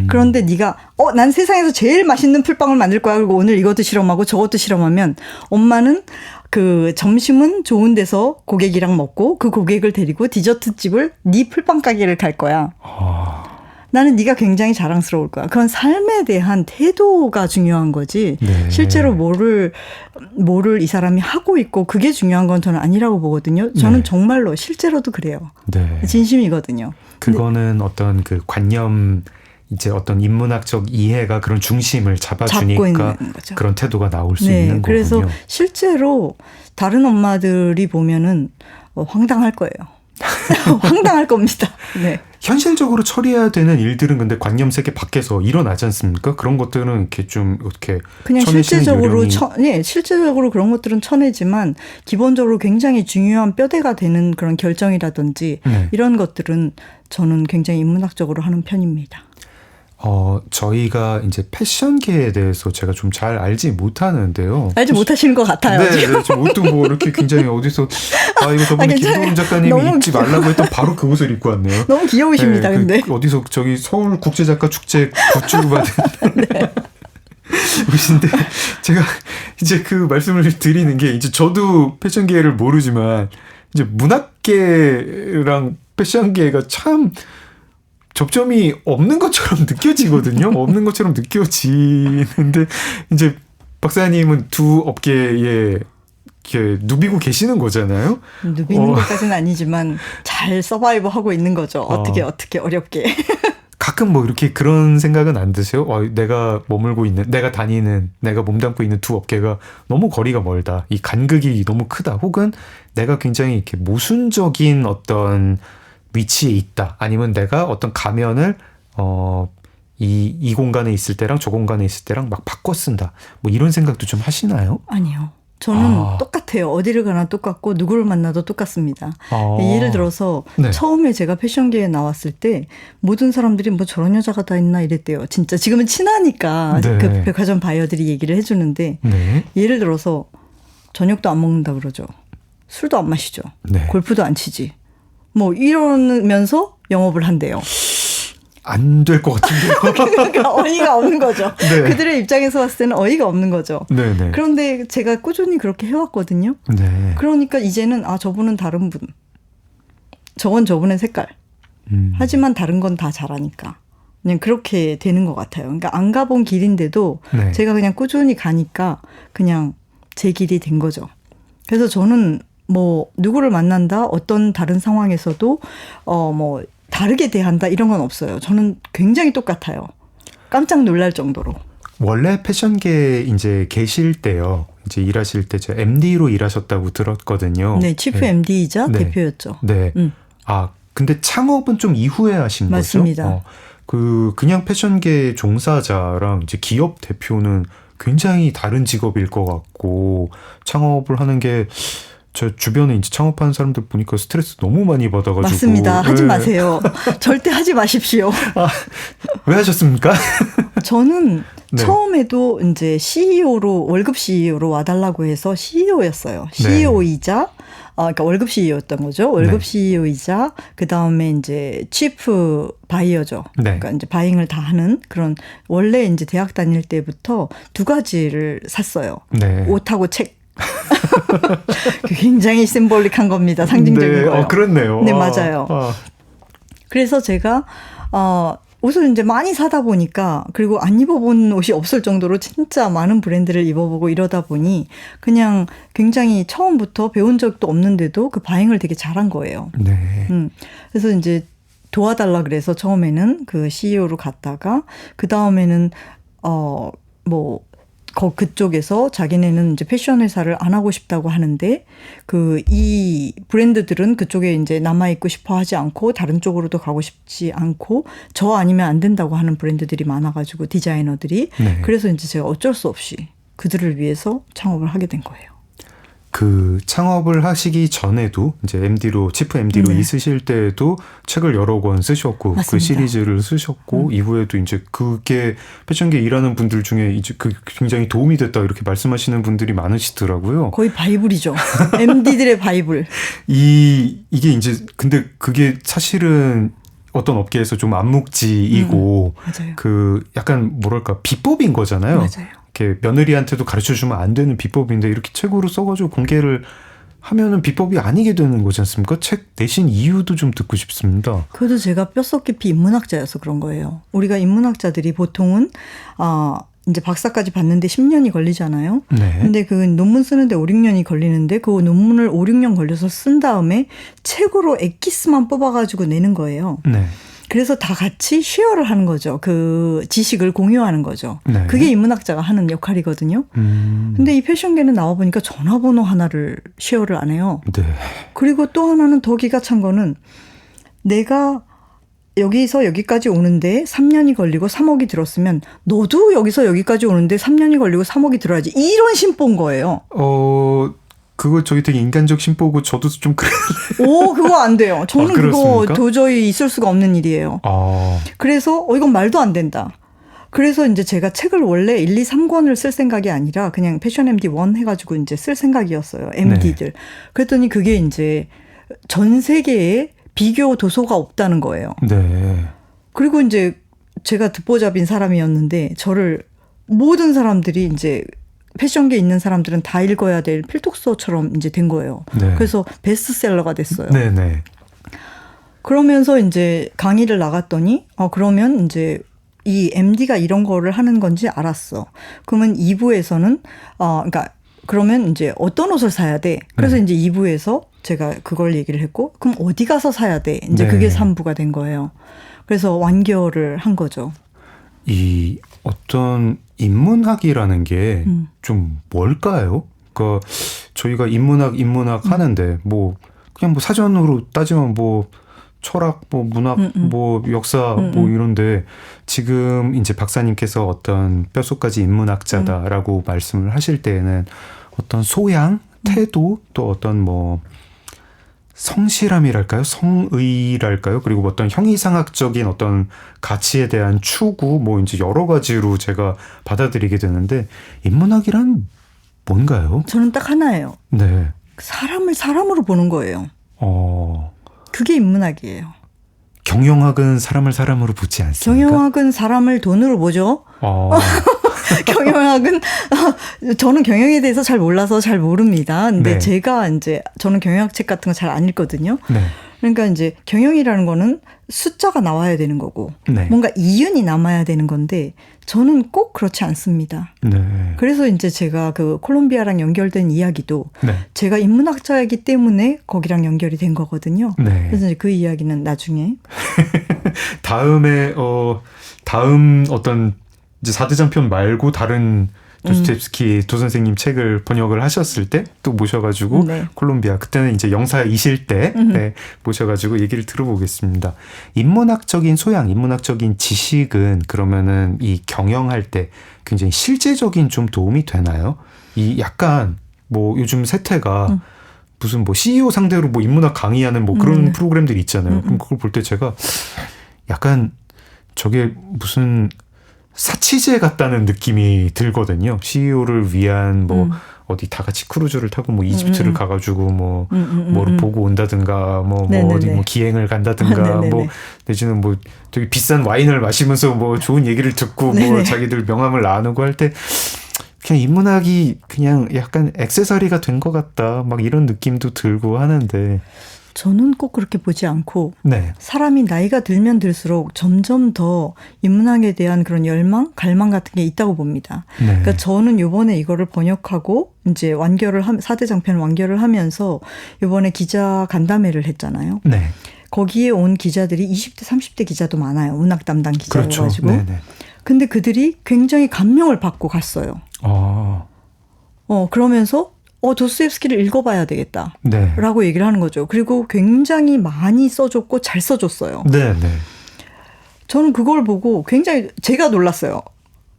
그런데 네가 난 세상에서 제일 맛있는 풀빵을 만들 거야. 그리고 오늘 이것도 실험하고 저것도 실험하면 엄마는 그 점심은 좋은 데서 고객이랑 먹고 그 고객을 데리고 디저트 집을 네 풀빵 가게를 갈 거야. 나는 네가 굉장히 자랑스러울 거야. 그건 삶에 대한 태도가 중요한 거지. 네. 실제로 뭐를 이 사람이 하고 있고 그게 중요한 건 저는 아니라고 보거든요. 저는 네. 정말로 실제로도 그래요. 네. 진심이거든요. 그거는 어떤 그 관념 이제 어떤 인문학적 이해가 그런 중심을 잡고 잡아주니까 있는 거죠. 그런 태도가 나올 수 네, 있는 그래서 거군요. 실제로 다른 엄마들이 보면은 황당할 거예요. 황당할 겁니다. 네. 현실적으로 처리해야 되는 일들은 근데 관념 세계 밖에서 일어나지 않습니까? 그런 것들은 이렇게 좀 어떻게 그냥 쳐내시는 실제적으로 요령이... 실제적으로 그런 것들은 쳐내지만 기본적으로 굉장히 중요한 뼈대가 되는 그런 결정이라든지 네. 이런 것들은 저는 굉장히 인문학적으로 하는 편입니다. 저희가 이제 패션계에 대해서 제가 좀 잘 알지 못하는데요. 알지 못하시는 것 같아요. 네, 지금 옷도 뭐 이렇게 굉장히 어디서 이거 저번에 김도훈 작가님이 입지 말라고 했던 바로 그 옷을 입고 왔네요. 너무 귀여우십니다. 네, 근데 어디서 저기 서울 국제작가 축제 굿즈로 받은 네. 옷인데 제가 이제 그 말씀을 드리는 게 이제 저도 패션계를 모르지만 이제 문학계랑 패션계가 참 접점이 없는 것처럼 느껴지거든요. 없는 것처럼 느껴지는데 이제 박사님은 두 업계에 이렇게 누비고 계시는 거잖아요. 누비는 것까지는 아니지만 잘 서바이브 하고 있는 거죠. 어떻게 어렵게. 가끔 뭐 이렇게 그런 생각은 안 드세요? 내가 머물고 있는, 내가 다니는, 내가 몸담고 있는 두 업계가 너무 거리가 멀다. 이 간극이 너무 크다. 혹은 내가 굉장히 이렇게 모순적인 어떤 위치에 있다. 아니면 내가 어떤 가면을 이 공간에 있을 때랑 저 공간에 있을 때랑 막 바꿔 쓴다. 뭐 이런 생각도 좀 하시나요? 아니요. 저는 똑같아요. 어디를 가나 똑같고 누구를 만나도 똑같습니다. 예를 들어서 네. 처음에 제가 패션계에 나왔을 때 모든 사람들이 뭐 저런 여자가 다 있나 이랬대요. 진짜 지금은 친하니까 네. 그 백화점 바이어들이 얘기를 해주는데 네. 예를 들어서 저녁도 안 먹는다 그러죠. 술도 안 마시죠. 네. 골프도 안 치지. 뭐 이러면서 영업을 한대요. 안 될 것 같은데요. 그러니까 어이가 없는 거죠. 네. 그들의 입장에서 봤을 때는 어이가 없는 거죠. 네네. 그런데 제가 꾸준히 그렇게 해왔거든요. 네. 그러니까 이제는 저분은 다른 분. 저분의 색깔. 하지만 다른 건 다 잘하니까. 그냥 그렇게 되는 것 같아요. 그러니까 안 가본 길인데도 네. 제가 그냥 꾸준히 가니까 그냥 제 길이 된 거죠. 그래서 저는 뭐 누구를 만난다 어떤 다른 상황에서도 뭐 다르게 대한다 이런 건 없어요. 저는 굉장히 똑같아요. 깜짝 놀랄 정도로. 원래 패션계에 이제 계실 때요. 이제 일하실 때 저 MD로 일하셨다고 들었거든요. 네, 치프 네. MD이자 네. 대표였죠. 네. 근데 창업은 좀 이후에 하신 맞습니다. 거죠? 그냥 패션계 종사자랑 이제 기업 대표는 굉장히 다른 직업일 것 같고 창업을 하는 게 저 주변에 이제 창업하는 사람들 보니까 스트레스 너무 많이 받아가지고. 맞습니다. 하지 네. 마세요. 절대 하지 마십시오. 왜 하셨습니까? 저는 네. 처음에도 이제 CEO로 월급 CEO로 와달라고 해서 CEO였어요. CEO이자 그러니까 월급 CEO였던 거죠. 월급 네. CEO이자 그 다음에 이제 치프 바이어죠. 네. 그러니까 이제 바잉을 다 하는 그런 원래 이제 대학 다닐 때부터 두 가지를 샀어요. 네. 옷하고 책. 굉장히 심볼릭한 겁니다. 상징적인 네. 거예요. 그렇네요. 네, 맞아요. 그래서 제가 옷을 이제 많이 사다 보니까 그리고 안 입어본 옷이 없을 정도로 진짜 많은 브랜드를 입어보고 이러다 보니 그냥 굉장히 처음부터 배운 적도 없는데도 그 바잉을 되게 잘한 거예요. 네. 그래서 이제 도와달라 그래서 처음에는 그 CEO로 갔다가 그 다음에는 그쪽에서 자기네는 이제 패션 회사를 안 하고 싶다고 하는데 이 브랜드들은 그쪽에 이제 남아있고 싶어 하지 않고 다른 쪽으로도 가고 싶지 않고 저 아니면 안 된다고 하는 브랜드들이 많아가지고 디자이너들이 네. 그래서 이제 제가 어쩔 수 없이 그들을 위해서 창업을 하게 된 거예요. 그 창업을 하시기 전에도 이제 MD로 치프 MD로 네. 있으실 때도 책을 여러 권 쓰셨고 맞습니다. 그 시리즈를 쓰셨고 이후에도 이제 그게 패션계 일하는 분들 중에 이제 그 굉장히 도움이 됐다 이렇게 말씀하시는 분들이 많으시더라고요. 거의 바이블이죠. MD들의 바이블. 이게 이제 근데 그게 사실은 어떤 업계에서 좀 암묵지이고 맞아요. 그 약간 뭐랄까 비법인 거잖아요. 맞아요. 이렇게 며느리한테도 가르쳐주면 안 되는 비법인데 이렇게 책으로 써가지고 공개를 하면은 비법이 아니게 되는 거지 않습니까? 책 내신 이유도 좀 듣고 싶습니다. 그래도 제가 뼛속 깊이 인문학자여서 그런 거예요. 우리가 인문학자들이 보통은 이제 박사까지 받는데 10년이 걸리잖아요. 네. 근데 그 논문 쓰는데 5, 6년이 걸리는데 그 논문을 5, 6년 걸려서 쓴 다음에 책으로 엑기스만 뽑아가지고 내는 거예요. 네. 그래서 다 같이 쉐어를 하는 거죠. 그 지식을 공유하는 거죠. 네. 그게 인문학자가 하는 역할이거든요. 근데 이 패션계는 나와보니까 전화번호 하나를 쉐어를 안 해요. 네. 그리고 또 하나는 더 기가 찬 거는 내가 여기서 여기까지 오는데 3년이 걸리고 3억이 들었으면 너도 여기서 여기까지 오는데 3년이 걸리고 3억이 들어야지. 이런 심보인 거예요. 그거 저기 되게 인간적 심보고 저도 좀 그래. 오, 그거 안 돼요. 저는 그거 그렇습니까? 도저히 있을 수가 없는 일이에요. 그래서 이건 말도 안 된다. 그래서 이제 제가 책을 원래 1, 2, 3권을 쓸 생각이 아니라 그냥 패션 MD 1 해가지고 이제 쓸 생각이었어요. MD들. 네. 그랬더니 그게 이제 전 세계에 비교 도서가 없다는 거예요. 네. 그리고 이제 제가 듣보잡인 사람이었는데 저를 모든 사람들이 이제 패션계에 있는 사람들은 다 읽어야 될 필독서처럼 이제 된 거예요. 네. 그래서 베스트셀러가 됐어요. 네네. 그러면서 이제 강의를 나갔더니 그러면 이제 이 MD가 이런 거를 하는 건지 알았어. 그러면 2부에서는 그러니까 그러면 이제 어떤 옷을 사야 돼? 그래서 네. 이제 2부에서 제가 그걸 얘기를 했고, 그럼 어디 가서 사야 돼? 이제 네. 그게 3부가 된 거예요. 그래서 완결을 한 거죠. 이 어떤 인문학이라는 게 좀 뭘까요? 그러니까 저희가 인문학 하는데 뭐 그냥 뭐 사전으로 따지면 뭐 철학, 뭐 문학, 뭐 역사, 뭐 이런데 지금 이제 박사님께서 어떤 뼛속까지 인문학자다라고 말씀을 하실 때에는 어떤 소양, 태도, 또 어떤 뭐 성실함이랄까요? 성의랄까요? 그리고 어떤 형이상학적인 어떤 가치에 대한 추구, 뭐 이제 여러 가지로 제가 받아들이게 되는데 인문학이란 뭔가요? 저는 딱 하나예요. 네. 사람을 사람으로 보는 거예요. 어. 그게 인문학이에요. 경영학은 사람을 사람으로 보지 않습니까? 경영학은 사람을 돈으로 보죠. 어. 경영학은 저는 경영에 대해서 잘 몰라서 잘 모릅니다. 근데 네. 제가 이제 저는 경영학 책 같은 거 잘 안 읽거든요. 네. 그러니까 이제 경영이라는 거는 숫자가 나와야 되는 거고 네. 뭔가 이윤이 남아야 되는 건데 저는 꼭 그렇지 않습니다. 네. 그래서 이제 제가 그 콜롬비아랑 연결된 이야기도 네. 제가 인문학자이기 때문에 거기랑 연결이 된 거거든요. 네. 그래서 이제 그 이야기는 나중에 다음 어떤 이제 4대장편 말고 다른 도스토옙스키 도선생님 책을 번역을 하셨을 때 또 모셔가지고 네. 콜롬비아 그때는 이제 영사이실 때 네, 모셔가지고 얘기를 들어보겠습니다. 인문학적인 소양, 인문학적인 지식은 그러면은 이 경영할 때 굉장히 실제적인 좀 도움이 되나요? 이 약간 뭐 요즘 세태가 무슨 뭐 CEO 상대로 뭐 인문학 강의하는 뭐 그런 프로그램들이 있잖아요. 그럼 그걸 볼 때 제가 약간 저게 무슨 사치제 같다는 느낌이 들거든요. CEO를 위한 뭐 어디 다 같이 크루즈를 타고 뭐 이집트를 가가지고 뭐 뭐를 보고 온다든가 뭐 어디 뭐 기행을 간다든가 뭐 내지는 뭐 되게 비싼 와인을 마시면서 뭐 좋은 얘기를 듣고 뭐 자기들 명함을 나누고 할 때 그냥 인문학이 그냥 약간 액세서리가 된 것 같다 막 이런 느낌도 들고 하는데 저는 꼭 그렇게 보지 않고 네. 사람이 나이가 들면 들수록 점점 더 인문학에 대한 그런 열망, 갈망 같은 게 있다고 봅니다. 네. 그러니까 저는 이번에 이거를 번역하고 이제 4대 장편 완결을 하면서 이번에 기자 간담회를 했잖아요. 네. 거기에 온 기자들이 20대, 30대 기자도 많아요. 문학 담당 기자여가지고. 그렇죠. 네네. 근데 그들이 굉장히 감명을 받고 갔어요. 그러면서 도스토옙스키를 읽어봐야 되겠다. 네. 라고 얘기를 하는 거죠. 그리고 굉장히 많이 써줬고 잘 써줬어요. 네, 네. 저는 그걸 보고 굉장히 제가 놀랐어요.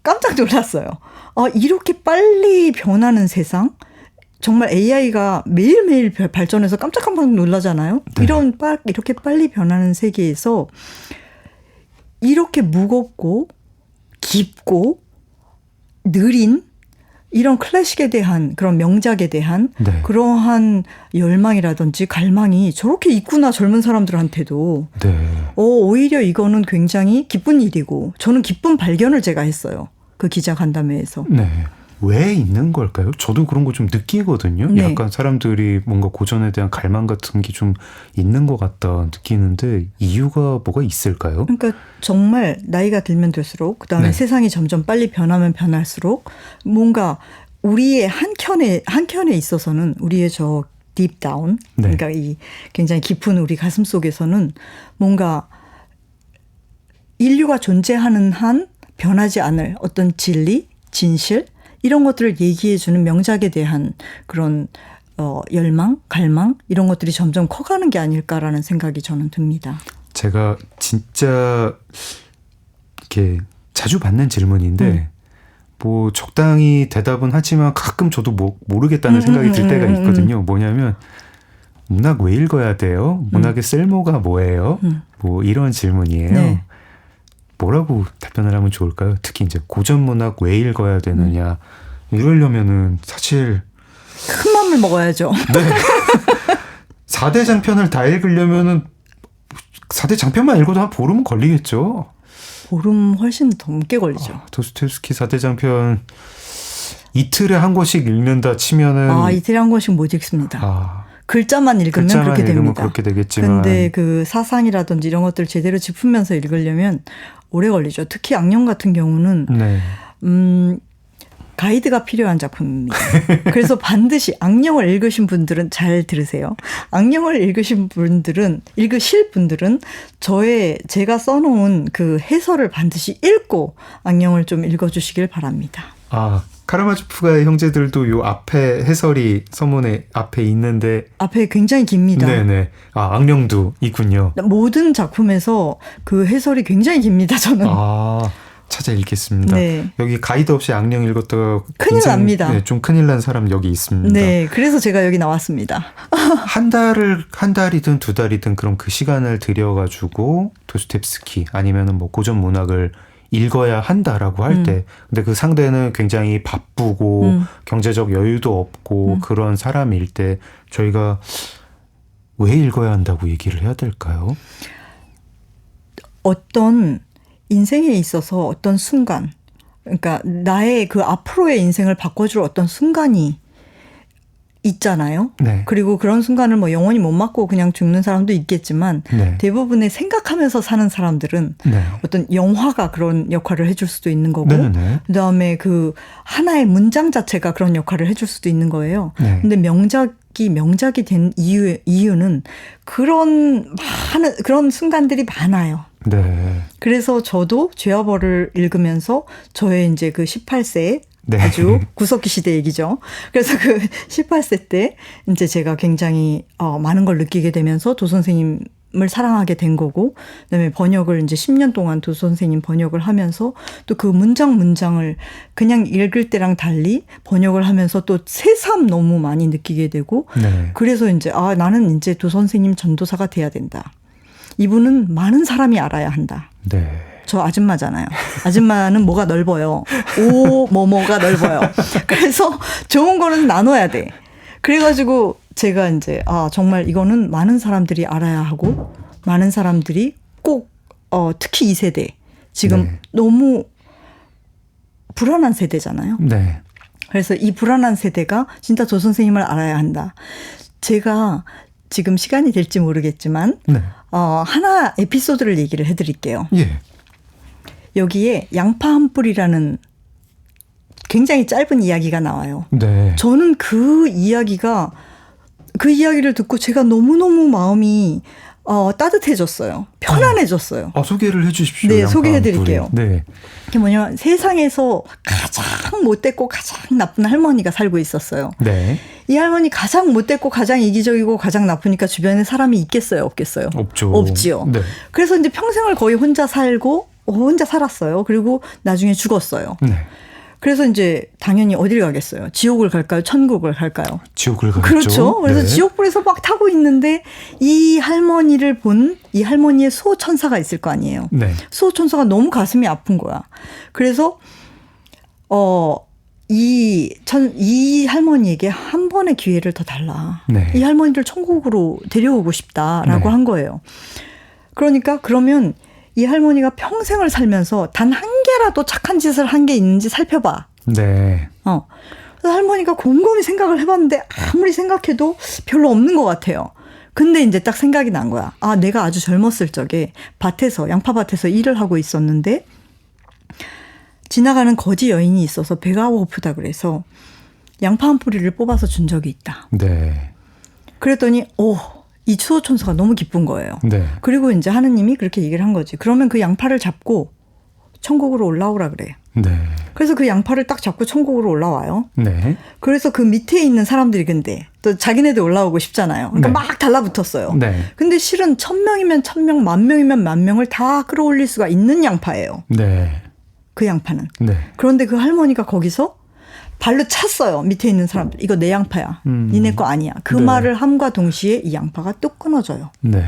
깜짝 놀랐어요. 이렇게 빨리 변하는 세상? 정말 AI가 매일매일 발전해서 깜짝깜짝 놀라잖아요. 네. 이렇게 빨리 변하는 세계에서 이렇게 무겁고 깊고 느린 이런 클래식에 대한 그런 명작에 대한 네. 그러한 열망이라든지 갈망이 저렇게 있구나 젊은 사람들한테도. 네. 오히려 이거는 굉장히 기쁜 일이고 저는 기쁜 발견을 제가 했어요. 그 기자 간담회에서. 네. 왜 있는 걸까요? 저도 그런 거 좀 느끼거든요. 네. 약간 사람들이 뭔가 고전에 대한 갈망 같은 게 좀 있는 것 같다 느끼는데 이유가 뭐가 있을까요? 그러니까 정말 나이가 들면 들수록 그다음에 네. 세상이 점점 빨리 변하면 변할수록 뭔가 우리의 한켠에 있어서는 우리의 저 deep down 네. 그러니까 이 굉장히 깊은 우리 가슴 속에서는 뭔가 인류가 존재하는 한 변하지 않을 어떤 진리, 진실 이런 것들을 얘기해주는 명작에 대한 그런 열망, 갈망 이런 것들이 점점 커가는 게 아닐까라는 생각이 저는 듭니다. 제가 진짜 이렇게 자주 받는 질문인데 뭐 적당히 대답은 하지만 가끔 저도 모르겠다는 생각이 들 때가 있거든요. 뭐냐면 문학 왜 읽어야 돼요? 문학의 쓸모가 뭐예요? 뭐 이런 질문이에요. 네. 뭐라고 답변을 하면 좋을까요? 특히 이제 고전 문학 왜 읽어야 되느냐. 이러려면은 사실 큰 맘을 먹어야죠. 네. 4대 장편을 다 읽으려면은 4대 장편만 읽어도 한 보름은 걸리겠죠. 보름 훨씬 더 넘게 걸리죠. 도스토옙스키 4대 장편 이틀에 한 권씩 읽는다 치면은 이틀에 한 권씩 못 읽습니다. 글자만 읽으면 글자만 그렇게 읽으면 됩니다. 그렇게 되겠지만. 근데 그 사상이라든지 이런 것들을 제대로 짚으면서 읽으려면 오래 걸리죠. 특히 악령 같은 경우는 네. 가이드가 필요한 작품입니다. 그래서 반드시 악령을 읽으신 분들은 잘 들으세요. 악령을 읽으실 분들은 제가 써놓은 그 해설을 반드시 읽고 악령을 좀 읽어주시길 바랍니다. 아, 카라마조프가의 형제들도 요 앞에 해설이 서문에 앞에 있는데 앞에 굉장히 깁니다. 네네. 아, 악령도 있군요. 모든 작품에서 그 해설이 굉장히 깁니다. 저는. 아, 찾아 읽겠습니다. 네. 여기 가이드 없이 악령 읽었다가 큰일 납니다. 네, 좀 큰일 난 사람 여기 있습니다. 네, 그래서 제가 여기 나왔습니다. 한 달이든 두 달이든 그럼 그 시간을 들여가지고 도스토옙스키 아니면은 뭐 고전 문학을 읽어야 한다라고 할 때, 근데 그 상대는 굉장히 바쁘고 경제적 여유도 없고 그런 사람일 때 저희가 왜 읽어야 한다고 얘기를 해야 될까요? 어떤 인생에 있어서 어떤 순간, 그러니까 나의 그 앞으로의 인생을 바꿔줄 어떤 순간이 있잖아요. 네. 그리고 그런 순간을 뭐 영원히 못 맞고 그냥 죽는 사람도 있겠지만 네. 대부분의 생각하면서 사는 사람들은 네. 어떤 영화가 그런 역할을 해줄 수도 있는 거고 네네. 그다음에 그 하나의 문장 자체가 그런 역할을 해줄 수도 있는 거예요. 네. 근데 명작이 된 이유는 그런 순간들이 많아요. 네. 그래서 저도 죄와 벌을 읽으면서 저의 이제 그 18세 네. 아주 구석기 시대 얘기죠. 그래서 그 18세 때 이제 제가 굉장히 많은 걸 느끼게 되면서 도 선생님을 사랑하게 된 거고, 그다음에 번역을 이제 10년 동안 도 선생님 번역을 하면서 또 그 문장을 그냥 읽을 때랑 달리 번역을 하면서 또 새삼 너무 많이 느끼게 되고, 네. 그래서 이제 나는 이제 도 선생님 전도사가 돼야 된다. 이분은 많은 사람이 알아야 한다. 네. 저 아줌마잖아요. 아줌마는 뭐가 넓어요. 뭐가 넓어요. 그래서 좋은 거는 나눠야 돼. 그래가지고 제가 이제 정말 이거는 많은 사람들이 알아야 하고 많은 사람들이 꼭 특히 이 세대 지금 네. 너무 불안한 세대잖아요. 네. 그래서 이 불안한 세대가 진짜 조 선생님을 알아야 한다. 제가 지금 시간이 될지 모르겠지만 네. 하나 에피소드를 얘기를 해드릴게요. 예. 여기에 양파 한 뿌리라는 굉장히 짧은 이야기가 나와요. 네. 저는 그 이야기를 듣고 제가 너무너무 마음이 따뜻해졌어요. 편안해졌어요. 소개를 해 주십시오. 네, 양파 소개해 한 뿌리. 드릴게요. 네. 그게 뭐냐면 세상에서 가장 못됐고 가장 나쁜 할머니가 살고 있었어요. 네. 이 할머니 가장 못됐고 가장 이기적이고 가장 나쁘니까 주변에 사람이 있겠어요? 없겠어요? 없죠. 없지요. 네. 그래서 이제 평생을 거의 혼자 살았어요. 그리고 나중에 죽었어요. 네. 그래서 이제 당연히 어디를 가겠어요? 지옥을 갈까요? 천국을 갈까요? 지옥을 가겠죠. 그렇죠. 그래서 네. 지옥불에서 막 타고 있는데 이 할머니를 본 이 할머니의 수호천사가 있을 거 아니에요. 네. 수호천사가 너무 가슴이 아픈 거야. 그래서 이 할머니에게 한 번의 기회를 더 달라. 네. 이 할머니를 천국으로 데려오고 싶다라고 네. 한 거예요. 그러니까 그러면 이 할머니가 평생을 살면서 단 한 개라도 착한 짓을 한 게 있는지 살펴봐. 네. 그래서 할머니가 곰곰이 생각을 해봤는데 아무리 생각해도 별로 없는 것 같아요. 근데 이제 딱 생각이 난 거야. 내가 아주 젊었을 적에 양파밭에서 일을 하고 있었는데 지나가는 거지 여인이 있어서 배가 고프다 그래서 양파 한 뿌리를 뽑아서 준 적이 있다. 네. 그랬더니 이 수호천사가 너무 기쁜 거예요. 네. 그리고 이제 하느님이 그렇게 얘기를 한 거지. 그러면 그 양파를 잡고 천국으로 올라오라 그래. 네. 그래서 그 양파를 딱 잡고 천국으로 올라와요. 네. 그래서 그 밑에 있는 사람들이 근데 또 자기네들 올라오고 싶잖아요. 그러니까 네. 막 달라붙었어요. 네. 근데 실은 1000명이면 1000명, 10,000명이면 10,000명을 다 끌어올릴 수가 있는 양파예요. 네. 그 양파는. 네. 그런데 그 할머니가 거기서 발로 찼어요. 밑에 있는 사람들. 이거 내 양파야. 니네 거 아니야. 그 네. 말을 함과 동시에 이 양파가 뚝 끊어져요. 네.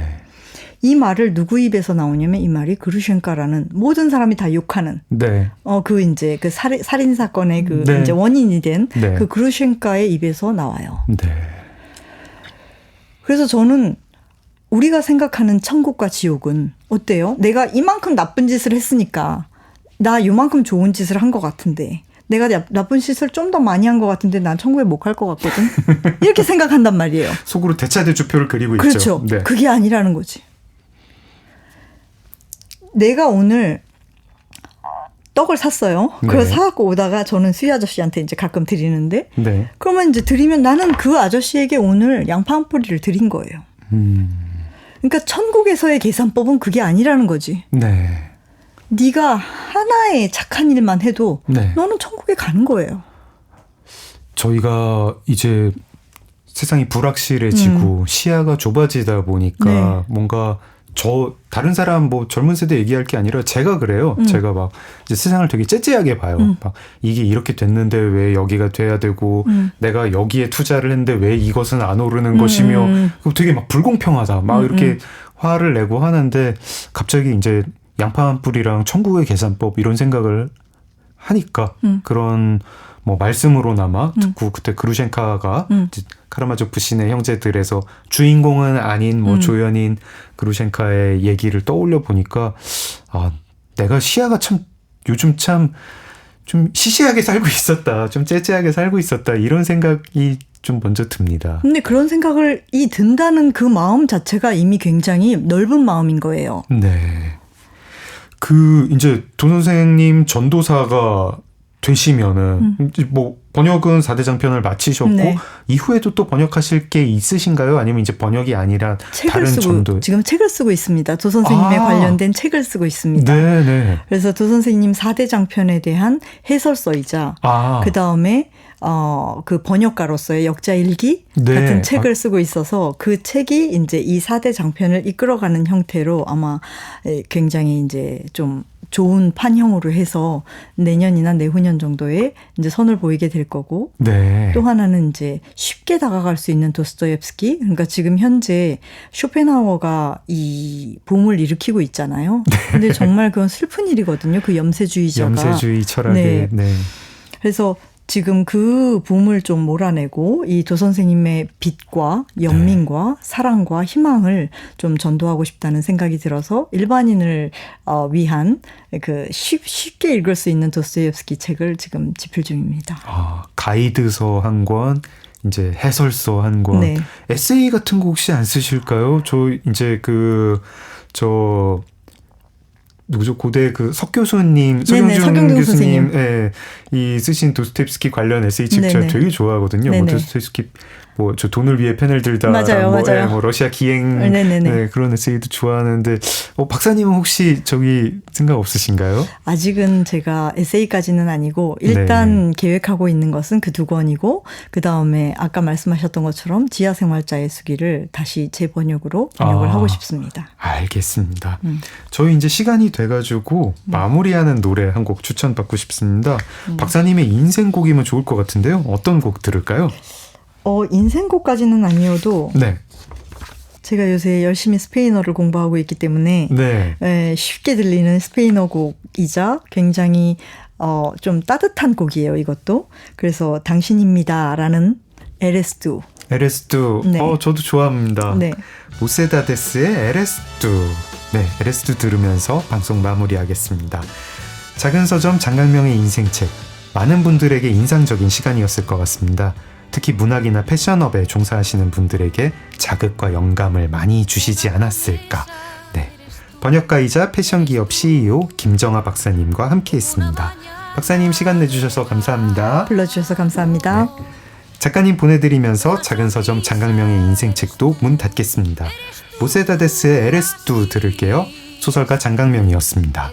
이 말을 누구 입에서 나오냐면 이 말이 그루셴카라는 모든 사람이 다 욕하는 네. 그 살인 사건의 그 네. 이제 원인이 된 네. 그 그루셴카의 입에서 나와요. 네. 그래서 저는 우리가 생각하는 천국과 지옥은 어때요? 내가 이만큼 나쁜 짓을 했으니까 나 요만큼 좋은 짓을 한 것 같은데 내가 나쁜 짓을 좀 더 많이 한 것 같은데 난 천국에 못 갈 것 같거든. 이렇게 생각한단 말이에요. 속으로 대차대조표를 그리고 그렇죠. 있죠. 네. 그게 아니라는 거지. 내가 오늘 떡을 샀어요. 네. 그래서 사갖고 오다가 저는 수희 아저씨한테 이제 가끔 드리는데 네. 그러면 이제 드리면 나는 그 아저씨에게 오늘 양파 한 뿌리를 드린 거예요. 그러니까 천국에서의 계산법은 그게 아니라는 거지. 네. 네가 하나의 착한 일만 해도 네. 너는 천국에 가는 거예요. 저희가 이제 세상이 불확실해지고 시야가 좁아지다 보니까 네. 뭔가 다른 사람 뭐 젊은 세대 얘기할 게 아니라 제가 그래요. 제가 막 이제 세상을 되게 째째하게 봐요. 막 이게 이렇게 됐는데 왜 여기가 돼야 되고 내가 여기에 투자를 했는데 왜 이것은 안 오르는 것이며 되게 막 불공평하다. 막 이렇게 화를 내고 하는데 갑자기 이제 양파 한 뿌리랑 천국의 계산법 이런 생각을 하니까 그런 뭐 말씀으로나마 듣고 그때 그루셴카가 이제 카라마조프 부신의 형제들에서 주인공은 아닌 뭐 조연인 그루셴카의 얘기를 떠올려 보니까 내가 시야가 참 요즘 참 좀 시시하게 살고 있었다, 좀 째째하게 살고 있었다 이런 생각이 좀 먼저 듭니다. 근데 그런 생각을 든다는 그 마음 자체가 이미 굉장히 넓은 마음인 거예요. 네. 이제 도 선생님 전도사가 되시면은 뭐 번역은 4대 장편을 마치셨고 네. 이후에도 또 번역하실 게 있으신가요? 아니면 이제 번역이 아니라 다른 전도? 지금 책을 쓰고 있습니다. 도 선생님에 관련된 책을 쓰고 있습니다. 네네. 그래서 도 선생님 4대 장편에 대한 해설서이자 그다음에 그 번역가로서의 역자일기 네. 같은 책을 쓰고 있어서 그 책이 이제 이 4대 장편을 이끌어가는 형태로 아마 굉장히 이제 좀 좋은 판형으로 해서 내년이나 내후년 정도에 이제 선을 보이게 될 거고 네. 또 하나는 이제 쉽게 다가갈 수 있는 도스토옙스키 그러니까 지금 현재 쇼펜하우어가 이 붐을 일으키고 있잖아요. 근데 정말 그건 슬픈 일이거든요. 그 염세주의 철학에. 네. 그래서 지금 그 붐을 좀 몰아내고 이 도 선생님의 빛과 연민과 사랑과 희망을 좀 전도하고 싶다는 생각이 들어서 일반인을 위한 그 쉽게 읽을 수 있는 도스토옙스키 책을 지금 집필 중입니다. 가이드서 한 권, 이제 해설서 한 권, 네. 에세이 같은 거 혹시 안 쓰실까요? 저 이제 누구죠? 고대 그 석경준 교수님, 이 쓰신 도스토옙스키 관련 에세이 책 제가 되게 좋아하거든요. 뭐 도스토옙스키, 뭐 저 돈을 위해 펜을 들다, 맞아요. 뭐 러시아 기행, 네, 그런 에세이도 좋아하는데, 박사님은 혹시 생각 없으신가요? 아직은 제가 에세이까지는 아니고 일단 계획하고 있는 것은 그 두 권이고 그 다음에 아까 말씀하셨던 것처럼 지하생활자의 수기를 다시 재번역으로 번역을 하고 싶습니다. 알겠습니다. 저희 이제 시간이 돼가지고 마무리하는 노래 한 곡 추천받고 싶습니다. 박사님의 인생곡이면 좋을 것 같은데요. 어떤 곡 들을까요? 인생곡까지는 아니어도 네. 제가 요새 열심히 스페인어를 공부하고 있기 때문에 쉽게 들리는 스페인어 곡이자 굉장히 좀 따뜻한 곡이에요. 이것도. 그래서 당신입니다라는 에레스두. 네. 저도 좋아합니다. 네. 모세다데스의 에레스두. 네, 에레스두 들으면서 방송 마무리하겠습니다. 작은 서점 장강명의 인생책. 많은 분들에게 인상적인 시간이었을 것 같습니다. 특히 문학이나 패션업에 종사하시는 분들에게 자극과 영감을 많이 주시지 않았을까. 네, 번역가이자 패션기업 CEO 김정아 박사님과 함께했습니다. 박사님 시간 내주셔서 감사합니다. 불러주셔서 감사합니다. 네. 작가님 보내드리면서 작은 서점 장강명의 인생책도 문 닫겠습니다. 모세다데스의 에레스두 들을게요. 소설가 장강명이었습니다.